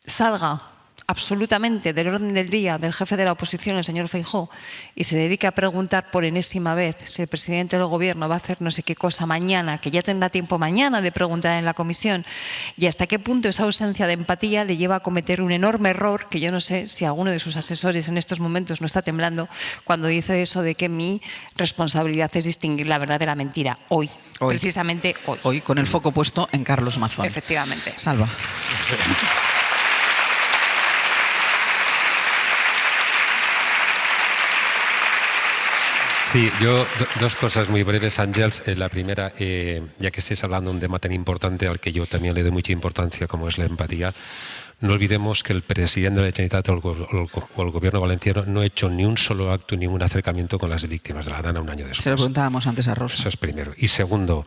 salga absolutamente del orden del día del jefe de la oposición, el señor Feijóo, y se dedica a preguntar por enésima vez si el presidente del Gobierno va a hacer no sé qué cosa mañana, que ya tendrá tiempo mañana de preguntar en la comisión, y hasta qué punto esa ausencia de empatía le lleva a cometer un enorme error, que yo no sé si alguno de sus asesores en estos momentos no está temblando cuando dice eso de que mi responsabilidad es distinguir la verdad de la mentira. Hoy. Precisamente hoy. Hoy, con el foco puesto en Carlos Mazón. Efectivamente. Salva. Sí, yo dos cosas muy breves, Ángels. La primera, ya que estés hablando de un tema tan importante al que yo también le doy mucha importancia como es la empatía, no olvidemos que el presidente de la Generalitat o el Gobierno valenciano no ha hecho ni un solo acto ni un acercamiento con las víctimas de la Dana un año después. Se lo preguntábamos antes a Rosa. Eso es primero. Y segundo,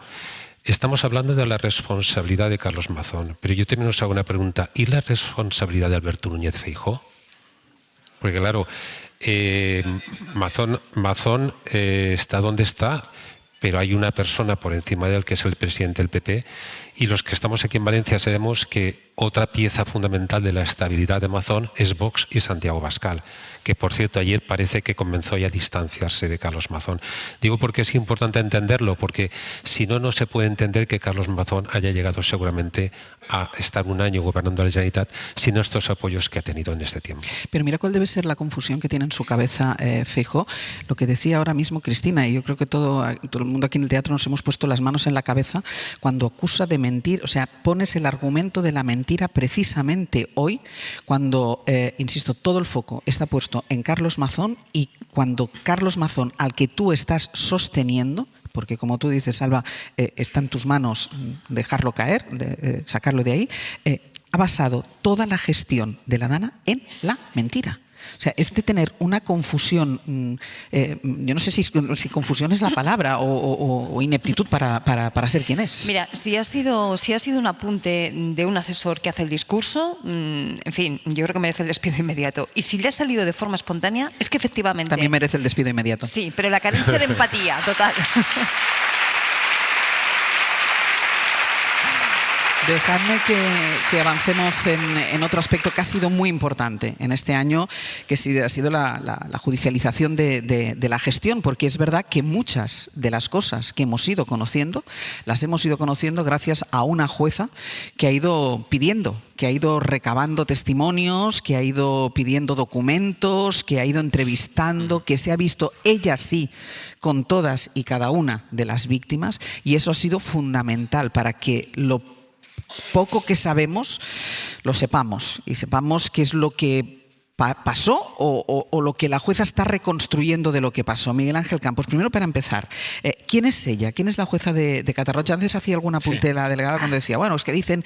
estamos hablando de la responsabilidad de Carlos Mazón, pero yo también os hago una pregunta. ¿Y la responsabilidad de Alberto Núñez Feijóo? Porque claro, Mazón está donde está pero hay una persona por encima de él que es el presidente del PP, y los que estamos aquí en Valencia sabemos que otra pieza fundamental de la estabilidad de Mazón es Vox y Santiago Abascal, que por cierto ayer parece que comenzó ya a distanciarse de Carlos Mazón. Digo porque es importante entenderlo, porque si no, no se puede entender que Carlos Mazón haya llegado seguramente a estar un año gobernando la Generalitat sin estos apoyos que ha tenido en este tiempo. Pero mira cuál debe ser la confusión que tiene en su cabeza Feijóo, lo que decía ahora mismo Cristina, y yo creo que todo el mundo aquí en el teatro nos hemos puesto las manos en la cabeza cuando acusa de mentir, o sea, pones el argumento de la mentira precisamente hoy, cuando, insisto, todo el foco está puesto en Carlos Mazón, y cuando Carlos Mazón, al que tú estás sosteniendo, porque como tú dices, Alba, está en tus manos dejarlo caer, sacarlo de ahí, ha basado toda la gestión de la Dana en la mentira. O sea, es de tener una confusión, yo no sé si confusión es la palabra o ineptitud para ser quien es. Mira, si ha sido un apunte de un asesor que hace el discurso, en fin, yo creo que merece el despido inmediato. Y si le ha salido de forma espontánea, es que efectivamente... También merece el despido inmediato. Sí, pero la carencia de empatía, total. Dejadme que avancemos en otro aspecto que ha sido muy importante en este año, que ha sido la judicialización de la gestión, porque es verdad que muchas de las cosas que hemos ido conociendo, las hemos ido conociendo gracias a una jueza que ha ido pidiendo, que ha ido recabando testimonios, que ha ido pidiendo documentos, que ha ido entrevistando, que se ha visto ella sí con todas y cada una de las víctimas, y eso ha sido fundamental para que lo poco que sabemos lo sepamos, y sepamos qué es lo que pasó o lo que la jueza está reconstruyendo de lo que pasó. Miguel Ángel Campos, primero para empezar, ¿quién es ella? ¿Quién es la jueza de Catarroja? Antes hacía algún apunte la delegada cuando decía, bueno, es que dicen,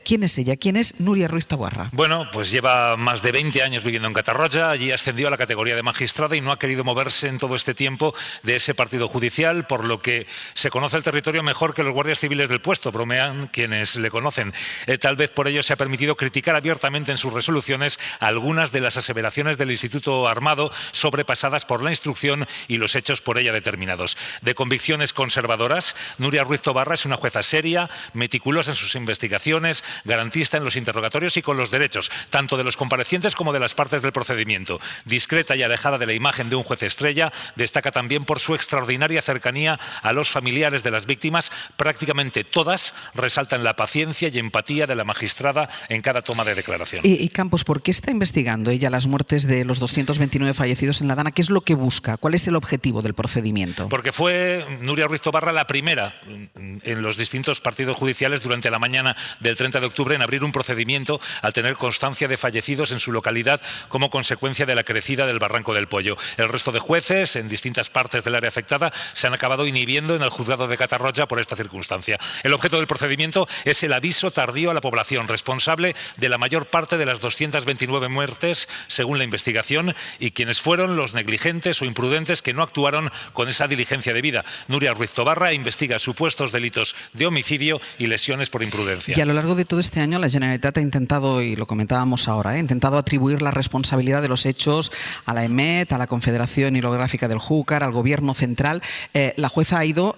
¿quién es ella? ¿Quién es Núria Ruiz Taboada? Bueno, pues lleva más de 20 años viviendo en Catarroja, allí ascendió a la categoría de magistrada y no ha querido moverse en todo este tiempo de ese partido judicial, por lo que se conoce el territorio mejor que los guardias civiles del puesto, bromean quienes le conocen. Tal vez por ello se ha permitido criticar abiertamente en sus resoluciones algunas de las aseveraciones del Instituto Armado sobrepasadas por la instrucción y los hechos por ella determinados. De convicciones conservadoras, Núria Ruiz Taboada es una jueza seria, meticulosa en sus investigaciones, garantista en los interrogatorios y con los derechos, tanto de los comparecientes como de las partes del procedimiento. Discreta y alejada de la imagen de un juez estrella, destaca también por su extraordinaria cercanía a los familiares de las víctimas. Prácticamente todas resaltan la paciencia y empatía de la magistrada en cada toma de declaración. Y Campos, ¿por qué está investigando ella las muertes de los 229 fallecidos en la Dana? ¿Qué es lo que busca? ¿Cuál es el objetivo del procedimiento? Porque fue Núria Ruiz Taboada la primera en los distintos partidos judiciales durante la mañana del 30 de octubre en abrir un procedimiento al tener constancia de fallecidos en su localidad como consecuencia de la crecida del Barranco del Pollo. El resto de jueces en distintas partes del área afectada se han acabado inhibiendo en el juzgado de Catarroja por esta circunstancia. El objeto del procedimiento es el aviso tardío a la población responsable de la mayor parte de las 229 muertes, según la investigación, y quienes fueron los negligentes o imprudentes que no actuaron con esa diligencia debida. Núria Ruiz Taboada investiga supuestos delitos de homicidio y lesiones por imprudencia. Y a lo largo de todo este año la Generalitat ha intentado, y lo comentábamos ahora, ha intentado atribuir la responsabilidad de los hechos a la EMET, a la Confederación Hidrográfica del Júcar, al Gobierno Central. La jueza ha ido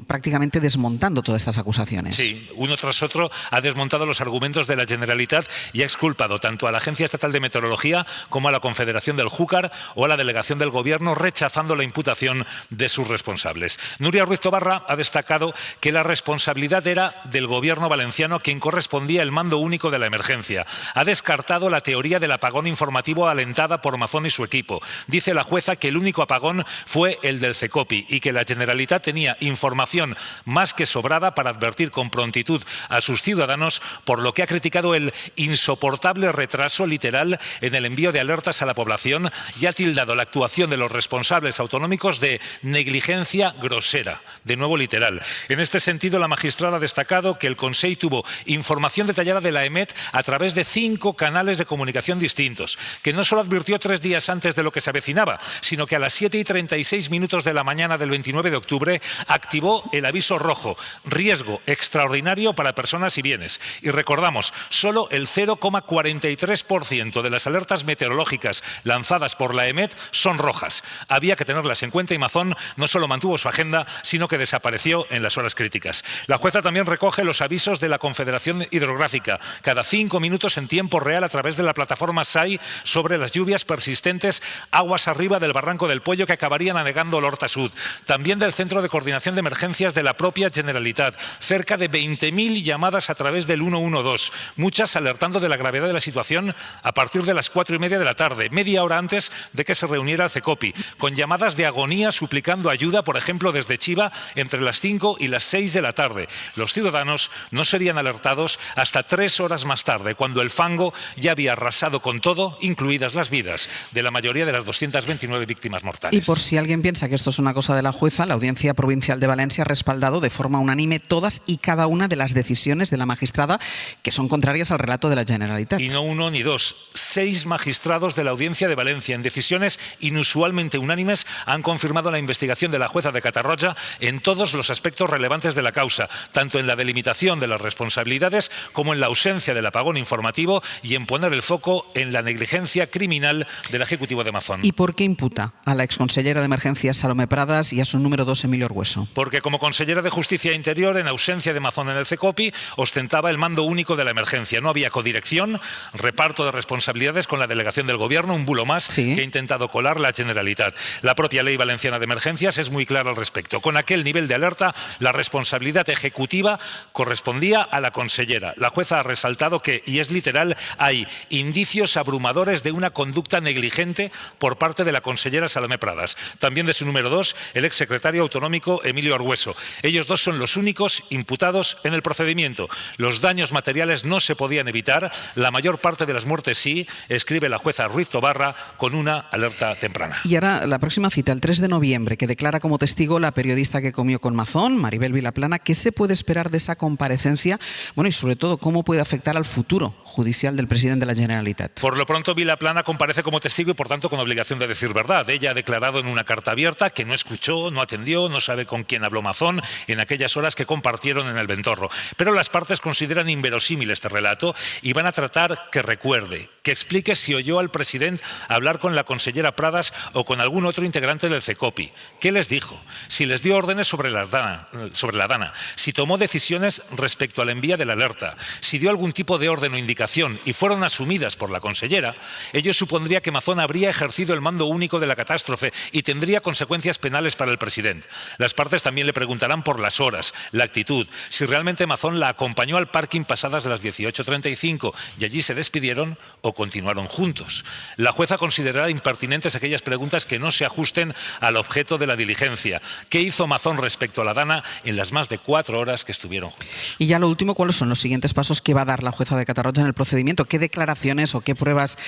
prácticamente desmontando todas estas acusaciones. Sí, uno tras otro ha desmontado los argumentos de la Generalitat y ha exculpado tanto a la Agencia Estatal de Meteorología como a la Confederación del Júcar o a la delegación del Gobierno, rechazando la imputación de sus responsables. Núria Ruiz Taboada ha destacado que la responsabilidad era del Gobierno valenciano, quien correspondía el mando único de la emergencia. Ha descartado la teoría del apagón informativo alentada por Mazón y su equipo. Dice la jueza que el único apagón fue el del CECOPI y que la Generalitat tenía información más que sobrada para advertir con prontitud a sus ciudadanos, por lo que ha criticado el insoportable retraso literal en el envío de alertas a la población y ha tildado la actuación de los responsables autonómicos de negligencia grosera, de nuevo literal. En este sentido, la magistrada ha destacado que el Consejo tuvo información detallada de la EMET a través de 5 canales de comunicación distintos, que no solo advirtió 3 días antes de lo que se avecinaba, sino que a las 7:36 de la mañana del 29 de octubre activó el aviso rojo, riesgo extraordinario para personas y bienes. Y recordamos, solo el 0,43% 80% de las alertas meteorológicas lanzadas por la EMET son rojas. Había que tenerlas en cuenta y Mazón no solo mantuvo su agenda, sino que desapareció en las horas críticas. La jueza también recoge los avisos de la Confederación Hidrográfica cada 5 minutos en tiempo real a través de la plataforma SAI sobre las lluvias persistentes aguas arriba del Barranco del Pollo que acabarían anegando el Horta Sud. También del Centro de Coordinación de Emergencias de la propia Generalitat. Cerca de 20.000 llamadas a través del 112, muchas alertando de la gravedad de la situación a partir de las 4:30 de la tarde, media hora antes de que se reuniera el CECOPI, con llamadas de agonía suplicando ayuda, por ejemplo, desde Chiva, entre las 5 y las 6 de la tarde. Los ciudadanos no serían alertados hasta 3 horas más tarde, cuando el fango ya había arrasado con todo, incluidas las vidas de la mayoría de las 229 víctimas mortales. Y por si alguien piensa que esto es una cosa de la jueza, la Audiencia Provincial de Valencia ha respaldado de forma unánime todas y cada una de las decisiones de la magistrada que son contrarias al relato de la Generalitat. Y no uno ni dos, 6 magistrados de la Audiencia de Valencia, en decisiones inusualmente unánimes, han confirmado la investigación de la jueza de Catarroja en todos los aspectos relevantes de la causa, tanto en la delimitación de las responsabilidades como en la ausencia del apagón informativo y en poner el foco en la negligencia criminal del Ejecutivo de Mazón. ¿Y por qué imputa a la exconsellera de Emergencias Salomé Pradas y a su número 2 Emilio Argueso? Porque como consellera de Justicia e Interior, en ausencia de Mazón en el CECOPI, ostentaba el mando único de la emergencia. No había codirección, reparto de responsabilidades con la delegación del Gobierno, un bulo más que ha intentado colar la Generalitat. La propia Ley Valenciana de Emergencias es muy clara al respecto. Con aquel nivel de alerta, la responsabilidad ejecutiva correspondía a la consellera. La jueza ha resaltado que, y es literal, hay indicios abrumadores de una conducta negligente por parte de la consellera Salomé Pradas. También de su número 2, el exsecretario autonómico Emilio Argueso. Ellos dos son los únicos imputados en el procedimiento. Los daños materiales no se podían evitar, la mayor parte de las muertes sí, escribe la jueza Ruiz Tobarra con una alerta temprana. Y ahora la próxima cita, el 3 de noviembre, que declara como testigo la periodista que comió con Mazón, Maribel Vilaplana. ¿Qué se puede esperar de esa comparecencia? Bueno, y sobre todo, ¿cómo puede afectar al futuro judicial del presidente de la Generalitat? Por lo pronto, Vilaplana comparece como testigo y, por tanto, con obligación de decir verdad. Ella ha declarado en una carta abierta que no escuchó, no atendió, no sabe con quién habló Mazón en aquellas horas que compartieron en el Ventorro. Pero las partes consideran inverosímil este relato y van a tratar que recuerde, que explique si oyó al presidente hablar con la consellera Pradas o con algún otro integrante del CECOPI. ¿Qué les dijo? Si les dio órdenes sobre la DANA, si tomó decisiones respecto al envío de la alerta, si dio algún tipo de orden o indicación y fueron asumidas por la consellera, ello supondría que Mazón habría ejercido el mando único de la catástrofe y tendría consecuencias penales para el presidente. Las partes también le preguntarán por las horas, la actitud, si realmente Mazón la acompañó al parking pasadas de las 18:35 y allí se despidieron o continuaron juntos. La jueza considerará impertinentes aquellas preguntas que no se ajusten al objeto de la diligencia. ¿Qué hizo Mazón respecto a la DANA en las más de 4 horas que estuvieron juntos? Y ya lo último, ¿cuáles son los siguientes pasos que va a dar la jueza de Catarroja en el procedimiento? ¿Qué declaraciones o qué pruebas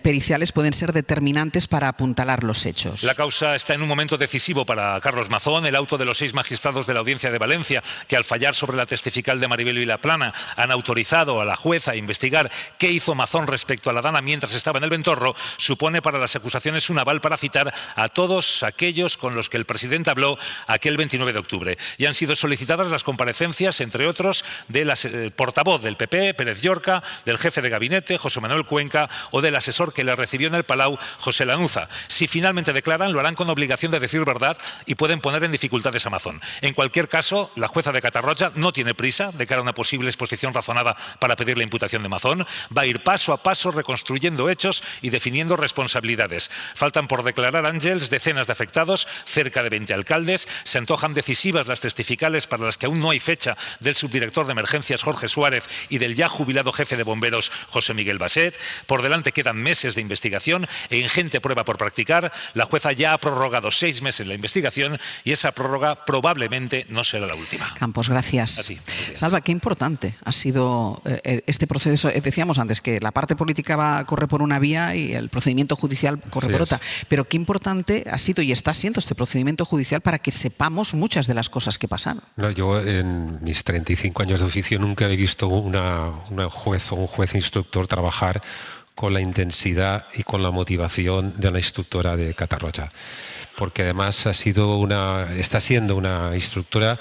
periciales pueden ser determinantes para apuntalar los hechos? La causa está en un momento decisivo para Carlos Mazón. El auto de los 6 magistrados de la Audiencia de Valencia, que al fallar sobre la testifical de Maribel Vilaplana han autorizado a la jueza a investigar qué hizo Mazón respecto a la DANA mientras estaba en el Ventorro, supone para las acusaciones un aval para citar a todos aquellos con los que el presidente habló aquel 29 de octubre. Y han sido solicitadas las comparecencias, entre otros, del portavoz del PP, Pérez Llorca, del jefe de gabinete, José Manuel Cuenca, o del asesor que le recibió en el Palau, José Lanuza. Si finalmente declaran, lo harán con obligación de decir verdad y pueden poner en dificultades a Mazón. En cualquier caso, la jueza de Catarroja no tiene prisa de cara a una posible exposición razonada para pedir la imputación de Mazón. Va a ir paso a paso reconstruyendo hechos y definiendo responsabilidades. Faltan por declarar, Ángels, decenas de afectados, cerca de 20 alcaldes. Se antojan decisivas las testificales para las que aún no hay fecha del subdirector de emergencias, Jorge Suárez, y del ya jubilado jefe de bomberos, José Miguel Baset. Por delante quedan meses de investigación e ingente prueba por practicar. La jueza ya ha prorrogado 6 meses la investigación y esa prórroga probablemente no será la última. Campos, gracias. Así, Salva, qué importante ha sido este proceso. Decíamos antes que la parte política corre por una vía y el procedimiento judicial corre por otra. Pero qué importante ha sido y está siendo este procedimiento judicial para que sepamos muchas de las cosas que pasaron. No, yo en mis 35 años de oficio nunca he visto una juez o un juez instructor trabajar con la intensidad y con la motivación de la instructora de Catarroja, porque además está siendo una instructora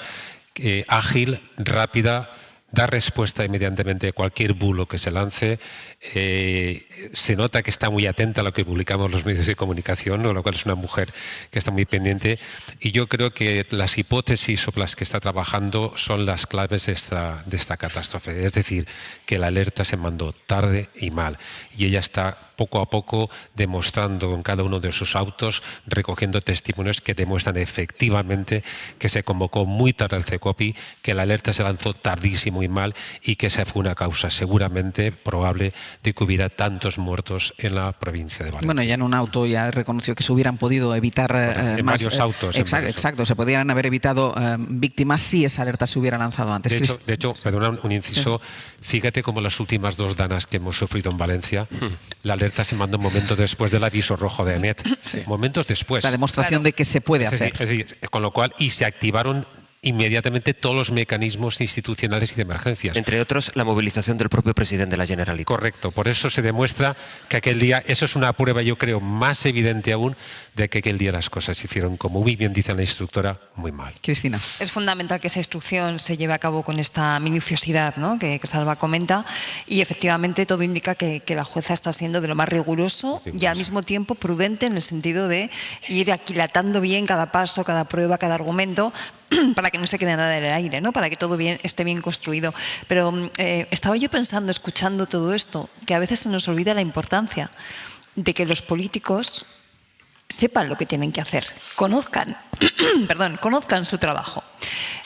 ágil, rápida, da respuesta inmediatamente a cualquier bulo que se lance. Se nota que está muy atenta a lo que publicamos los medios de comunicación, ¿no? Lo cual es una mujer que está muy pendiente. Y yo creo que las hipótesis sobre las que está trabajando son las claves de esta catástrofe. Es decir, que la alerta se mandó tarde y mal. Y ella está poco a poco demostrando en cada uno de sus autos, recogiendo testimonios que demuestran efectivamente que se convocó muy tarde el CECOPI, que la alerta se lanzó tardísimo y mal y que esa fue una causa seguramente probable de que hubiera tantos muertos en la provincia de Valencia. Bueno, ya en un auto ya reconoció que se hubieran podido evitar en más, varios autos. Exacto, se podrían haber evitado víctimas si esa alerta se hubiera lanzado antes. De hecho, perdona un inciso, fíjate cómo las últimas 2 danas que hemos sufrido en Valencia, la alerta se mandó un momento después del aviso rojo de EMET, momentos después. La demostración de que se puede hacer. Es decir, con lo cual, y se activaron inmediatamente todos los mecanismos institucionales y de emergencias. Entre otros, la movilización del propio presidente de la Generalitat. Correcto, por eso se demuestra que aquel día, eso es una prueba, yo creo, más evidente aún, de que aquel día las cosas se hicieron, como muy bien dice la instructora, muy mal. Cristina. Es fundamental que esa instrucción se lleve a cabo con esta minuciosidad, ¿no?, que Salva comenta, y efectivamente todo indica que la jueza está siendo de lo más riguroso y al mismo tiempo prudente en el sentido de ir aquilatando bien cada paso, cada prueba, cada argumento, para que no se quede nada en el aire, ¿no?, para que todo esté bien construido. Pero estaba yo pensando, escuchando todo esto, que a veces se nos olvida la importancia de que los políticos sepan lo que tienen que hacer, conozcan su trabajo.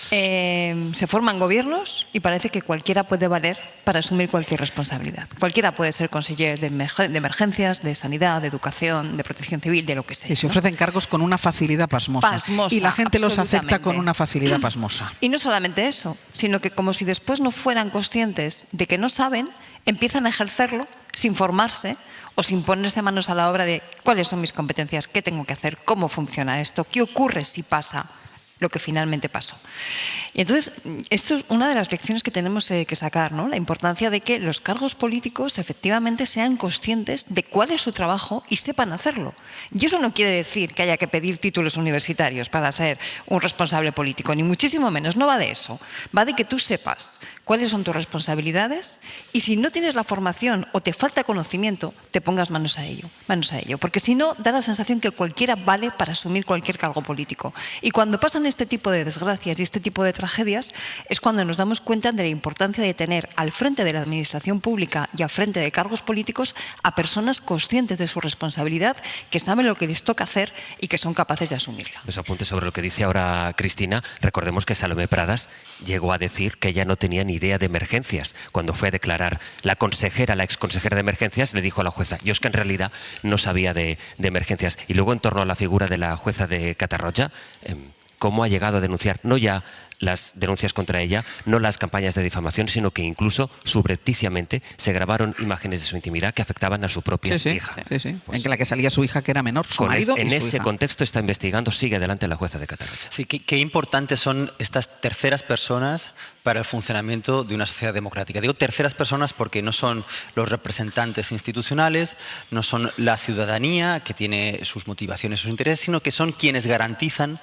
Se forman gobiernos y parece que cualquiera puede valer para asumir cualquier responsabilidad. Cualquiera puede ser consejero de emergencias, de sanidad, de educación, de protección civil, de lo que sea. Y se ofrecen cargos con una facilidad pasmosa. Y la gente los acepta con una facilidad pasmosa. Y no solamente eso, sino que como si después no fueran conscientes de que no saben, empiezan a ejercerlo sin formarse o sin ponerse manos a la obra de cuáles son mis competencias, qué tengo que hacer, cómo funciona esto, qué ocurre si pasa lo que finalmente pasó. Y entonces, esto es una de las lecciones que tenemos que sacar, ¿no? La importancia de que los cargos políticos efectivamente sean conscientes de cuál es su trabajo y sepan hacerlo. Y eso no quiere decir que haya que pedir títulos universitarios para ser un responsable político, ni muchísimo menos, no va de eso. Va de que tú sepas cuáles son tus responsabilidades y si no tienes la formación o te falta conocimiento, te pongas manos a ello. Porque si no, da la sensación que cualquiera vale para asumir cualquier cargo político. Y cuando pasan este tipo de desgracias y este tipo de tragedias es cuando nos damos cuenta de la importancia de tener al frente de la administración pública y al frente de cargos políticos a personas conscientes de su responsabilidad, que saben lo que les toca hacer y que son capaces de asumirla. Los apuntes sobre lo que dice ahora Cristina. Recordemos que Salomé Pradas llegó a decir que ella no tenía ni idea de emergencias. Cuando fue a declarar la exconsejera de emergencias, le dijo a la jueza, yo es que en realidad no sabía de emergencias. Y luego en torno a la figura de la jueza de Catarroja, cómo ha llegado a denunciar, no ya las denuncias contra ella, no las campañas de difamación, sino que incluso subrepticiamente se grabaron imágenes de su intimidad que afectaban a su propia hija. Sí. Pues, en la que salía su hija, que era menor, su marido en y su ese hija. Contexto está investigando, sigue adelante la jueza de Catarroja. Sí, qué importantes son estas terceras personas para el funcionamiento de una sociedad democrática. Digo terceras personas porque no son los representantes institucionales, no son la ciudadanía que tiene sus motivaciones, sus intereses, sino que son quienes garantizan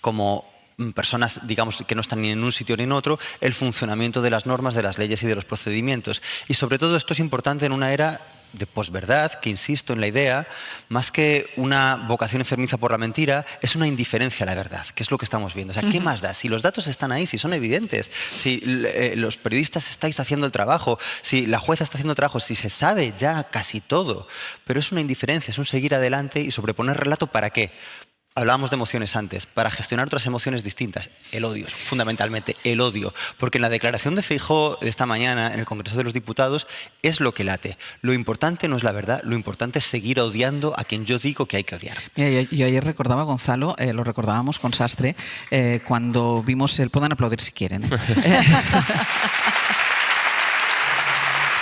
como personas, digamos, que no están ni en un sitio ni en otro, el funcionamiento de las normas, de las leyes y de los procedimientos. Y sobre todo esto es importante en una era de posverdad, que insisto en la idea, más que una vocación enfermiza por la mentira, es una indiferencia a la verdad, que es lo que estamos viendo. O sea, ¿qué más da? Si los datos están ahí, si son evidentes, si los periodistas estáis haciendo el trabajo, si la jueza está haciendo el trabajo, si se sabe ya casi todo, pero es una indiferencia, es un seguir adelante y sobreponer relato, ¿para qué? Hablábamos de emociones antes, para gestionar otras emociones distintas. El odio, fundamentalmente el odio. Porque en la declaración de Feijóo de esta mañana en el Congreso de los Diputados es lo que late. Lo importante no es la verdad, lo importante es seguir odiando a quien yo digo que hay que odiar. Mira, yo ayer recordaba, Gonzalo, lo recordábamos con Sastre, cuando vimos el... Pueden aplaudir si quieren.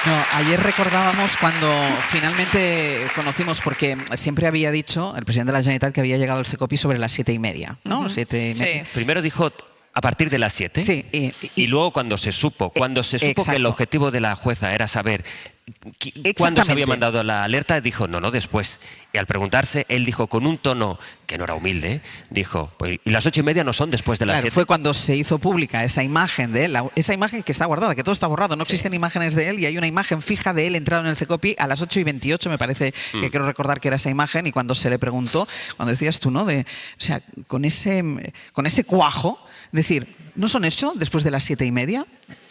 No, ayer recordábamos cuando finalmente conocimos, porque siempre había dicho el presidente de la Generalitat que había llegado el CECOPI sobre las 7:30, ¿no? 7:30. Sí. Primero dijo a partir de las 7, sí, y luego cuando se supo que el objetivo de la jueza era saber ¿cuándo se había mandado la alerta? Dijo, no, después. Y al preguntarse, él dijo con un tono que no era humilde, dijo, pues, ¿y las 8:30 no son después de las 7? Fue cuando se hizo pública esa imagen de él, esa imagen que está guardada, que todo está borrado, no existen imágenes de él y hay una imagen fija de él entrado en el CECOPI a las 8:28, me parece que quiero recordar que era esa imagen, y cuando se le preguntó, cuando decías tú, ¿no? O sea, con ese cuajo, decir, ¿no son eso después de las 7:30?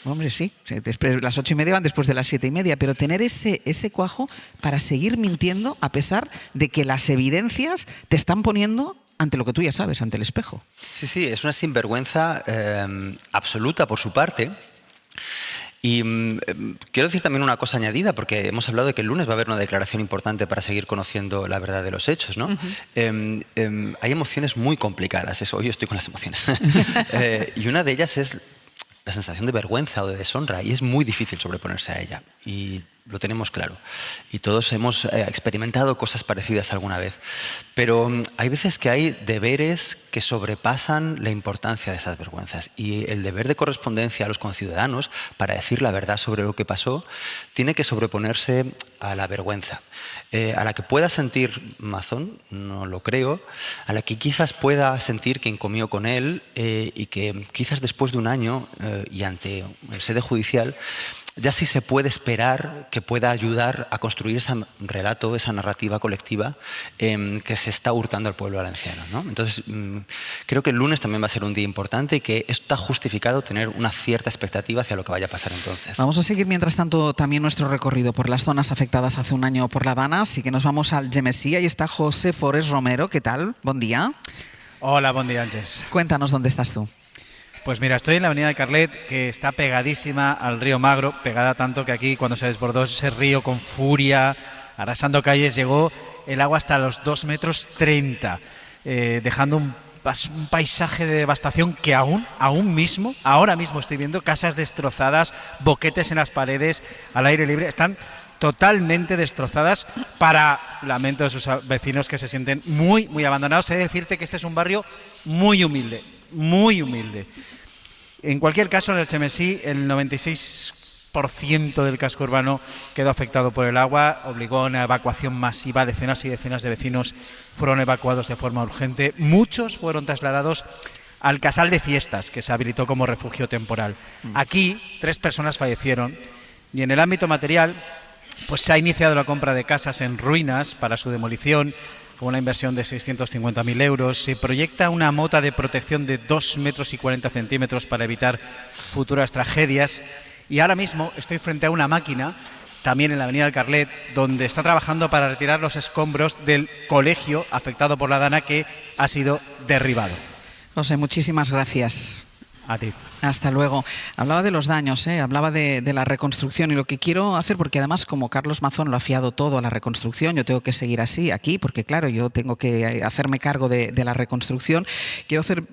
Hombre, sí, después, las 8:30 van después de las 7:30, pero tener ese cuajo para seguir mintiendo a pesar de que las evidencias te están poniendo ante lo que tú ya sabes, ante el espejo. Sí, es una sinvergüenza absoluta por su parte. Y quiero decir también una cosa añadida, porque hemos hablado de que el lunes va a haber una declaración importante para seguir conociendo la verdad de los hechos, ¿no? Hay emociones muy complicadas, hoy yo estoy con las emociones. Y una de ellas es la sensación de vergüenza o de deshonra, y es muy difícil sobreponerse a ella, y lo tenemos claro. Y todos hemos experimentado cosas parecidas alguna vez. Pero hay veces que hay deberes que sobrepasan la importancia de esas vergüenzas, y el deber de correspondencia a los conciudadanos para decir la verdad sobre lo que pasó tiene que sobreponerse a la vergüenza. A la que pueda sentir Mazón, no lo creo, a la que quizás pueda sentir quien comió con él, y que quizás después de un año y ante el sede judicial ya sí se puede esperar que pueda ayudar a construir ese relato, esa narrativa colectiva que se está hurtando al pueblo valenciano, ¿no? Entonces, creo que el lunes también va a ser un día importante y que está justificado tener una cierta expectativa hacia lo que vaya a pasar entonces. Vamos a seguir, mientras tanto, también nuestro recorrido por las zonas afectadas hace un año por La Dana, así que nos vamos al Gemesí. Ahí está José Forés Romero. ¿Qué tal? Buen día. Hola, buen día, Ángeles. Cuéntanos dónde estás tú. Pues mira, estoy en la avenida del Carlet, que está pegadísima al río Magro, pegada tanto que aquí, cuando se desbordó ese río con furia, arrasando calles, llegó el agua hasta los 2,30 metros, dejando un paisaje de devastación que ahora mismo estoy viendo casas destrozadas, boquetes en las paredes, al aire libre, están totalmente destrozadas, para lamento de sus vecinos que se sienten muy, muy abandonados. He de decirte que este es un barrio muy humilde. En cualquier caso, en el Gemesí, el 96% del casco urbano quedó afectado por el agua, obligó a una evacuación masiva, decenas y decenas de vecinos fueron evacuados de forma urgente, muchos fueron trasladados al Casal de Fiestas, que se habilitó como refugio temporal. Aquí 3 personas fallecieron, y en el ámbito material, pues se ha iniciado la compra de casas en ruinas para su demolición, con una inversión de 650.000 euros. Se proyecta una mota de protección de 2,40 metros para evitar futuras tragedias. Y ahora mismo estoy frente a una máquina, también en la avenida del Carlet, donde está trabajando para retirar los escombros del colegio afectado por la Dana, que ha sido derribado. José, muchísimas gracias. A ti. Hasta luego. Hablaba de los daños, hablaba de la reconstrucción, y lo que quiero hacer, porque además como Carlos Mazón lo ha fiado todo a la reconstrucción, yo tengo que seguir así aquí, porque claro, yo tengo que hacerme cargo de la reconstrucción. Quiero hacer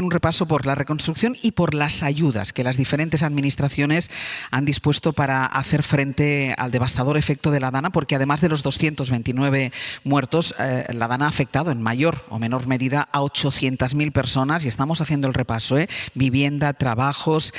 un repaso por la reconstrucción y por las ayudas que las diferentes administraciones han dispuesto para hacer frente al devastador efecto de la Dana, porque además de los 229 muertos, la Dana ha afectado en mayor o menor medida a 800.000 personas, y estamos haciendo el repaso, vivienda, trabajos.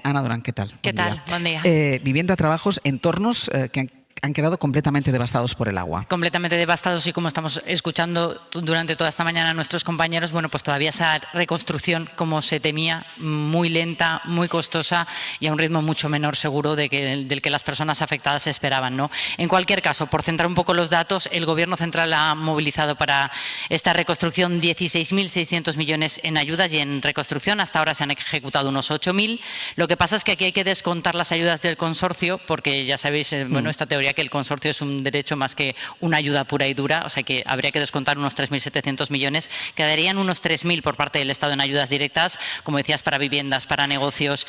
Ana Durán, ¿qué tal? ¿Qué tal? Buen día. Vivienda, trabajos, entornos que han quedado completamente devastados por el agua. Completamente devastados, y como estamos escuchando durante toda esta mañana a nuestros compañeros, bueno, pues todavía esa reconstrucción, como se temía, muy lenta, muy costosa y a un ritmo mucho menor, seguro, del que las personas afectadas esperaban, ¿no? En cualquier caso, por centrar un poco los datos, el Gobierno central ha movilizado para esta reconstrucción 16.600 millones en ayudas y en reconstrucción. Hasta ahora se han ejecutado unos 8.000. Lo que pasa es que aquí hay que descontar las ayudas del consorcio, porque ya sabéis, bueno, esta teoría que el consorcio es un derecho más que una ayuda pura y dura, o sea que habría que descontar unos 3.700 millones, quedarían unos 3.000 por parte del Estado en ayudas directas, como decías, para viviendas, para negocios,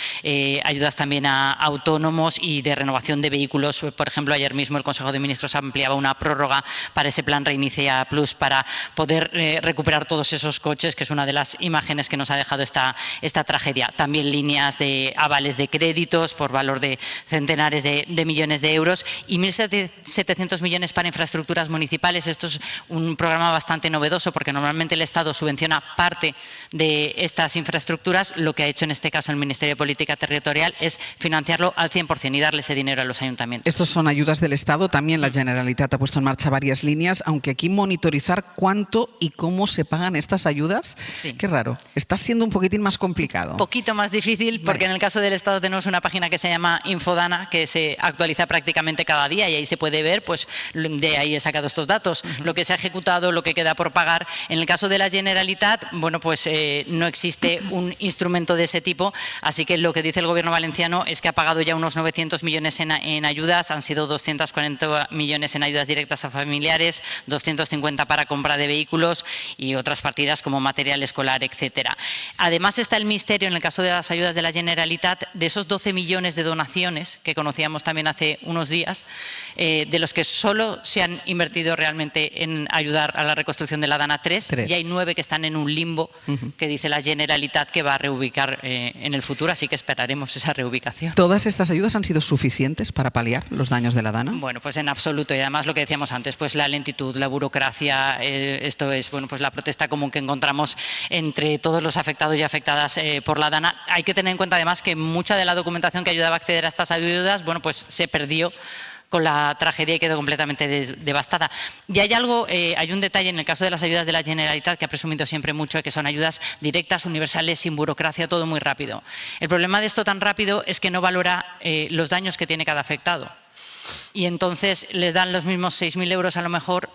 ayudas también a autónomos y de renovación de vehículos. Por ejemplo, ayer mismo el Consejo de Ministros ampliaba una prórroga para ese plan Reinicia Plus, para poder recuperar todos esos coches, que es una de las imágenes que nos ha dejado esta tragedia. También líneas de avales de créditos por valor de centenares de millones de euros, y 2.700 millones para infraestructuras municipales. Esto es un programa bastante novedoso porque normalmente el Estado subvenciona parte de estas infraestructuras. Lo que ha hecho en este caso el Ministerio de Política Territorial es financiarlo al 100% y darle ese dinero a los ayuntamientos. Estos son ayudas del Estado. También la Generalitat ha puesto en marcha varias líneas, aunque aquí monitorizar cuánto y cómo se pagan estas ayudas, sí. Qué raro. Está siendo un poquitín más complicado. Un poquito más difícil porque en el caso del Estado tenemos una página que se llama Infodana, que se actualiza prácticamente cada día y ahí se puede ver, pues de ahí he sacado estos datos, lo que se ha ejecutado, lo que queda por pagar. En el caso de la Generalitat, bueno, pues no existe un instrumento de ese tipo, así que lo que dice el Gobierno valenciano es que ha pagado ya unos 900 millones en ayudas, han sido 240 millones en ayudas directas a familiares, 250 para compra de vehículos y otras partidas como material escolar, etcétera. Además está el misterio, en el caso de las ayudas de la Generalitat, de esos 12 millones de donaciones que conocíamos también hace unos días, de los que solo se han invertido realmente en ayudar a la reconstrucción de la Dana 3, y hay 9 que están en un limbo que dice la Generalitat que va a reubicar en el futuro, así que esperaremos esa reubicación. ¿Todas estas ayudas han sido suficientes para paliar los daños de la Dana? Bueno, pues en absoluto, y además lo que decíamos antes, pues la lentitud, la burocracia, esto es, bueno, pues la protesta común que encontramos entre todos los afectados y afectadas por la Dana. Hay que tener en cuenta además que mucha de la documentación que ayudaba a acceder a estas ayudas, bueno, pues se perdió con la tragedia y quedó completamente devastada. Y hay algo, hay un detalle en el caso de las ayudas de la Generalitat que ha presumido siempre mucho, que son ayudas directas, universales, sin burocracia, todo muy rápido. El problema de esto tan rápido es que no valora los daños que tiene cada afectado. Y entonces le dan los mismos 6.000 euros a lo mejor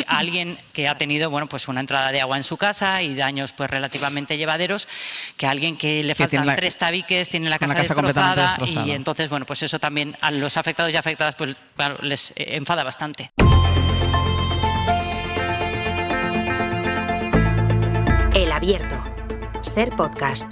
a alguien que ha tenido, bueno, pues una entrada de agua en su casa y daños pues relativamente llevaderos, que a alguien que le faltan 3 tabiques, tiene la casa destrozada, y entonces, bueno, pues eso también a los afectados y afectadas pues claro, les enfada bastante. El Abierto. Ser podcast.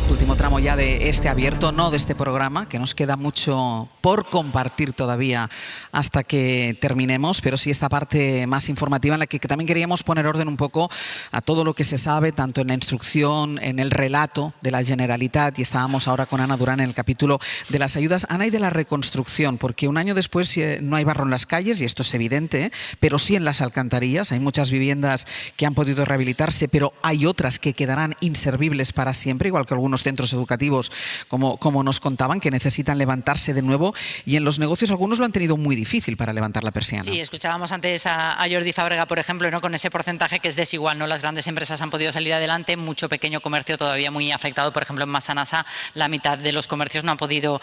Último tramo ya de este abierto, no de este programa, que nos queda mucho por compartir todavía hasta que terminemos, pero sí esta parte más informativa en la que también queríamos poner orden un poco a todo lo que se sabe, tanto en la instrucción, en el relato de la Generalitat, y estábamos ahora con Ana Durán en el capítulo de las ayudas, Ana, y de la reconstrucción, porque un año después no hay barro en las calles, y esto es evidente, pero sí en las alcantarillas. Hay muchas viviendas que han podido rehabilitarse, pero hay otras que quedarán inservibles para siempre, igual que algunos centros educativos, como nos contaban, que necesitan levantarse de nuevo, y en los negocios algunos lo han tenido muy difícil para levantar la persiana. Sí, escuchábamos antes a Jordi Fábrega, por ejemplo, ¿no? Con ese porcentaje que es desigual, ¿no? Las grandes empresas han podido salir adelante, mucho pequeño comercio todavía muy afectado, por ejemplo en Massanassa la mitad de los comercios no han podido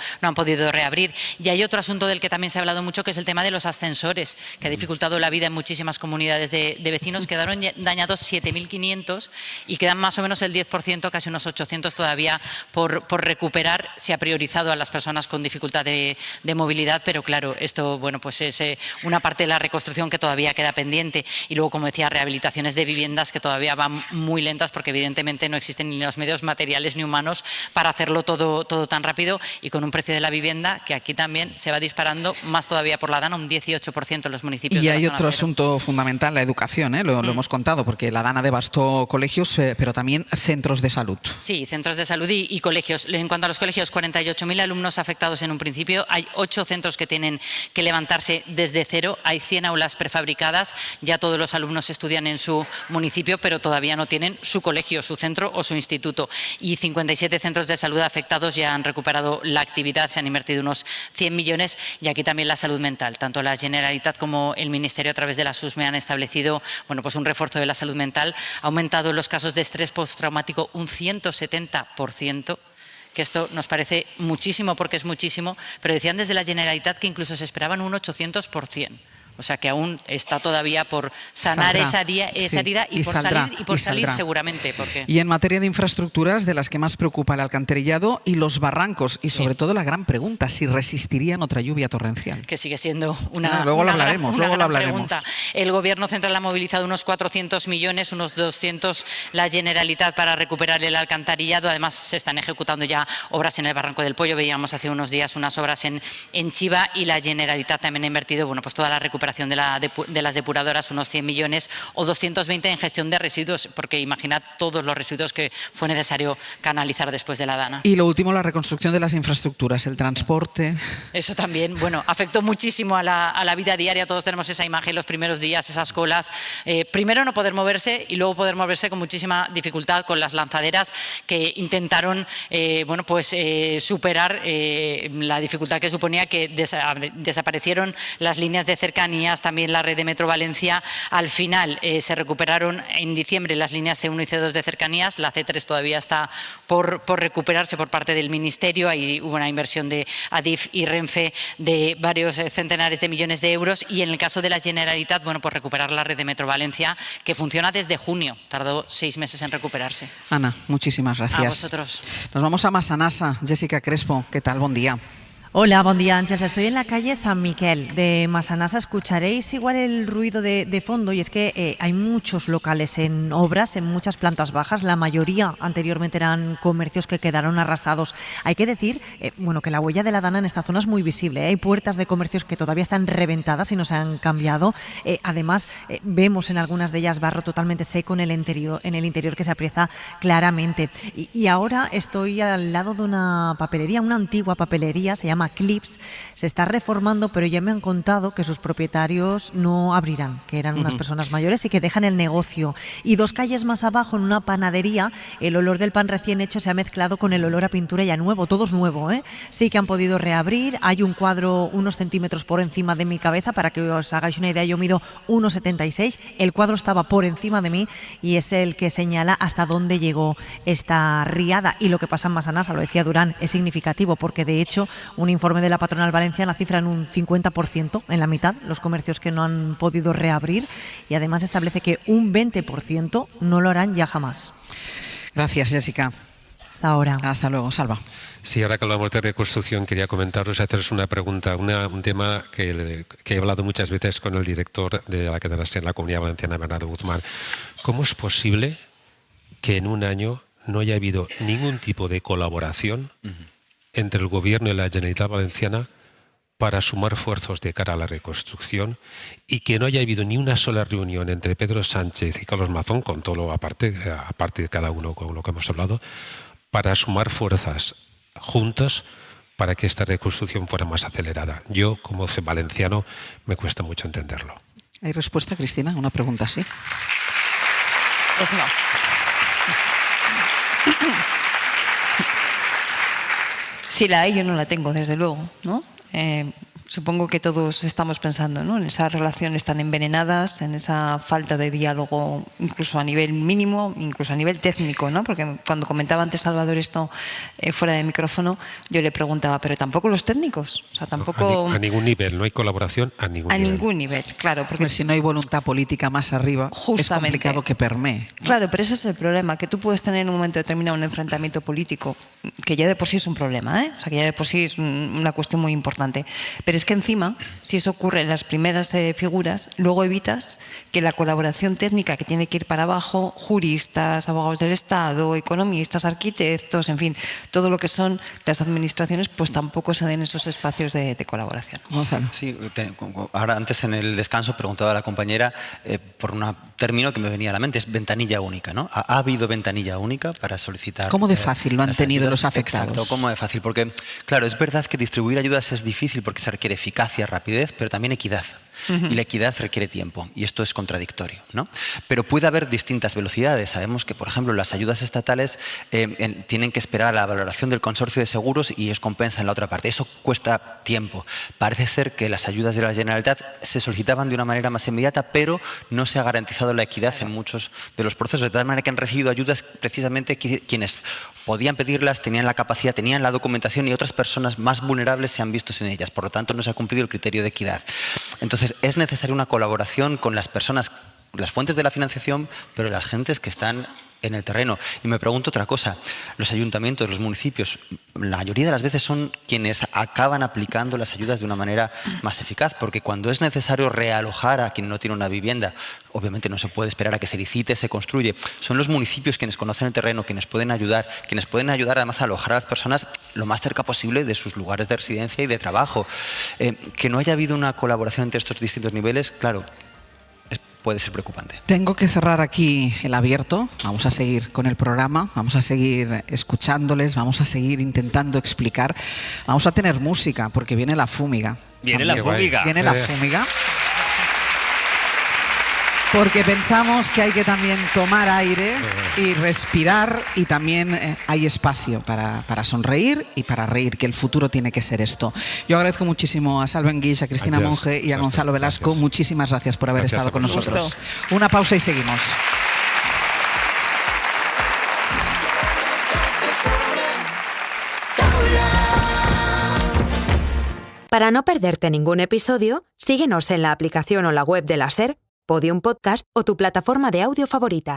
reabrir. Y hay otro asunto del que también se ha hablado mucho, que es el tema de los ascensores, que ha dificultado la vida en muchísimas comunidades de vecinos. Quedaron dañados 7.500 y quedan más o menos el 10%, casi unos 800 todavía por recuperar. Se ha priorizado a las personas con dificultad de movilidad, pero claro, esto bueno, pues es una parte de la reconstrucción que todavía queda pendiente. Y luego, como decía, rehabilitaciones de viviendas que todavía van muy lentas porque evidentemente no existen ni los medios materiales ni humanos para hacerlo todo tan rápido, y con un precio de la vivienda que aquí también se va disparando más todavía por la Dana, un 18% en los municipios. Y hay otro asunto fundamental, la educación, lo hemos contado, porque la Dana devastó colegios, pero también centros de salud. Sí, centros de salud y colegios. En cuanto a los colegios, 48.000 alumnos afectados en un principio. Hay 8 centros que tienen que levantarse desde cero. Hay 100 aulas prefabricadas. Ya todos los alumnos estudian en su municipio, pero todavía no tienen su colegio, su centro o su instituto. Y 57 centros de salud afectados ya han recuperado la actividad. Se han invertido unos 100 millones. Y aquí también la salud mental. Tanto la Generalitat como el Ministerio, a través de la SUSME, han establecido bueno, pues un refuerzo de la salud mental. Ha aumentado los casos de estrés postraumático un 170%. Que esto nos parece muchísimo porque es muchísimo, pero decían desde la Generalitat que incluso se esperaban un 800%. O sea que aún está todavía por sanar esa herida y por salir seguramente. Porque... Y en materia de infraestructuras, de las que más preocupa el alcantarillado y los barrancos, y sobre todo la gran pregunta, si resistirían otra lluvia torrencial. Que sigue siendo una gran pregunta. El Gobierno central ha movilizado unos 400 millones, unos 200 la Generalitat para recuperar el alcantarillado. Además se están ejecutando ya obras en el Barranco del Pollo. Veíamos hace unos días unas obras en Chiva, y la Generalitat también ha invertido pues toda la recuperación recuperación de las depuradoras, unos 100 millones, o 220 en gestión de residuos, porque imaginad todos los residuos que fue necesario canalizar después de la Dana. Y lo último, la reconstrucción de las infraestructuras, el transporte. Eso también, bueno, afectó muchísimo a la vida diaria. Todos tenemos esa imagen los primeros días, esas colas. Primero no poder moverse y luego poder moverse con muchísima dificultad con las lanzaderas que intentaron superar la dificultad que suponía que desaparecieron las líneas de cercanías, también la red de Metro Valencia. Al final se recuperaron en diciembre las líneas C1 y C2 de cercanías, la C3 todavía está por recuperarse por parte del Ministerio. Ahí hubo una inversión de Adif y Renfe de varios centenares de millones de euros, y en el caso de la Generalitat, pues recuperar la red de Metro Valencia, que funciona desde junio, tardó 6 meses en recuperarse. Ana, muchísimas gracias. A vosotros. Nos vamos a Massanassa. Jessica Crespo, ¿qué tal? Buen día. Hola, buen día, Ángels. Estoy en la calle San Miquel de Massanassa. Escucharéis igual el ruido de fondo, y es que hay muchos locales en obras, en muchas plantas bajas. La mayoría anteriormente eran comercios que quedaron arrasados. Hay que decir que la huella de la Dana en esta zona es muy visible. Hay puertas de comercios que todavía están reventadas y no se han cambiado. Además, vemos en algunas de ellas barro totalmente seco en el interior que se aprecia claramente. Y ahora estoy al lado de una papelería, una antigua papelería, se llama Clips, se está reformando, pero ya me han contado que sus propietarios no abrirán, que eran unas personas mayores y que dejan el negocio. Y 2 calles más abajo, en una panadería, el olor del pan recién hecho se ha mezclado con el olor a pintura ya nuevo, todo es nuevo, ¿eh? Sí que han podido reabrir. Hay un cuadro unos centímetros por encima de mi cabeza, para que os hagáis una idea, yo mido 1,76, el cuadro estaba por encima de mí y es el que señala hasta dónde llegó esta riada. Y lo que pasa en Massanassa, lo decía Durán, es significativo, porque de hecho un informe de la patronal valenciana cifra en un 50%, en la mitad, los comercios que no han podido reabrir, y además establece que un 20% no lo harán ya jamás. Gracias, Jessica. Hasta ahora. Hasta luego, Salva. Sí, ahora que hablamos de reconstrucción, quería comentaros, haceros una pregunta, un tema que he hablado muchas veces con el director de la cadena en la Comunidad Valenciana, Bernardo Guzmán. ¿Cómo es posible que en un año no haya habido ningún tipo de colaboración entre el Gobierno y la Generalitat Valenciana para sumar esfuerzos de cara a la reconstrucción, y que no haya habido ni una sola reunión entre Pedro Sánchez y Carlos Mazón, con todo lo aparte de cada uno con lo que hemos hablado, para sumar fuerzas juntos para que esta reconstrucción fuera más acelerada? Yo, como valenciano, me cuesta mucho entenderlo. ¿Hay respuesta, Cristina? Una pregunta así. Pues no. Sí la hay, yo no la tengo, desde luego, ¿no? Supongo que todos estamos pensando, ¿no?, en esas relaciones tan envenenadas, en esa falta de diálogo, incluso a nivel mínimo, incluso a nivel técnico, ¿no? Porque cuando comentaba antes Salvador esto fuera de micrófono, yo le preguntaba, pero tampoco los técnicos, o sea, tampoco... A ningún nivel, no hay colaboración a ningún nivel. A ningún nivel, claro. Porque si no hay voluntad política más arriba, es complicado que permee, ¿no? Claro, pero ese es el problema, que tú puedes tener en un momento determinado un enfrentamiento político, que ya de por sí es un problema, ¿eh? O sea, que ya de por sí es una cuestión muy importante. Pero es que encima, si eso ocurre en las primeras figuras, luego evitas que la colaboración técnica, que tiene que ir para abajo, juristas, abogados del Estado, economistas, arquitectos, en fin, todo lo que son las administraciones, pues tampoco se den esos espacios de colaboración. Gonzalo. Sí, ahora antes en el descanso preguntaba a la compañera por un término que me venía a la mente, es ventanilla única, ¿no? ¿Ha habido ventanilla única para solicitar? ¿Cómo de fácil lo han tenido los afectados? Exacto, ¿cómo de fácil? Porque, claro, es verdad que distribuir ayudas es difícil porque se requiere eficacia, rapidez, pero también equidad. Y la equidad requiere tiempo, y esto es contradictorio, ¿no? Pero puede haber distintas velocidades. Sabemos que, por ejemplo, las ayudas estatales tienen que esperar a la valoración del consorcio de seguros y ellos compensan la otra parte. Eso cuesta tiempo. Parece ser que las ayudas de la Generalitat se solicitaban de una manera más inmediata, pero no se ha garantizado la equidad en muchos de los procesos, de tal manera que han recibido ayudas precisamente quienes podían pedirlas, tenían la capacidad, tenían la documentación, y otras personas más vulnerables se han visto sin ellas. Por lo tanto, no se ha cumplido el criterio de equidad. Entonces, es necesaria una colaboración con las personas las fuentes de la financiación, pero las gentes que están en el terreno. Y me pregunto otra cosa, los ayuntamientos, los municipios, la mayoría de las veces son quienes acaban aplicando las ayudas de una manera más eficaz, porque cuando es necesario realojar a quien no tiene una vivienda, obviamente no se puede esperar a que se licite, se construye. Son los municipios quienes conocen el terreno, quienes pueden ayudar además a alojar a las personas lo más cerca posible de sus lugares de residencia y de trabajo. Que no haya habido una colaboración entre estos distintos niveles, claro, puede ser preocupante. Tengo que cerrar aquí el abierto. Vamos a seguir con el programa, vamos a seguir escuchándoles, vamos a seguir intentando explicar. Vamos a tener música porque viene la fúmiga. Viene la fúmiga. Viene la fúmiga. Porque pensamos que hay que también tomar aire y respirar, y también hay espacio para sonreír y para reír, que el futuro tiene que ser esto. Yo agradezco muchísimo a Salva Enguix, a Cristina Monge y a Gonzalo Velasco. Gracias. Muchísimas gracias por haber estado con nosotros. Una pausa y seguimos. Para no perderte ningún episodio, síguenos en la aplicación o la web de la SER, Podium Podcast o tu plataforma de audio favorita.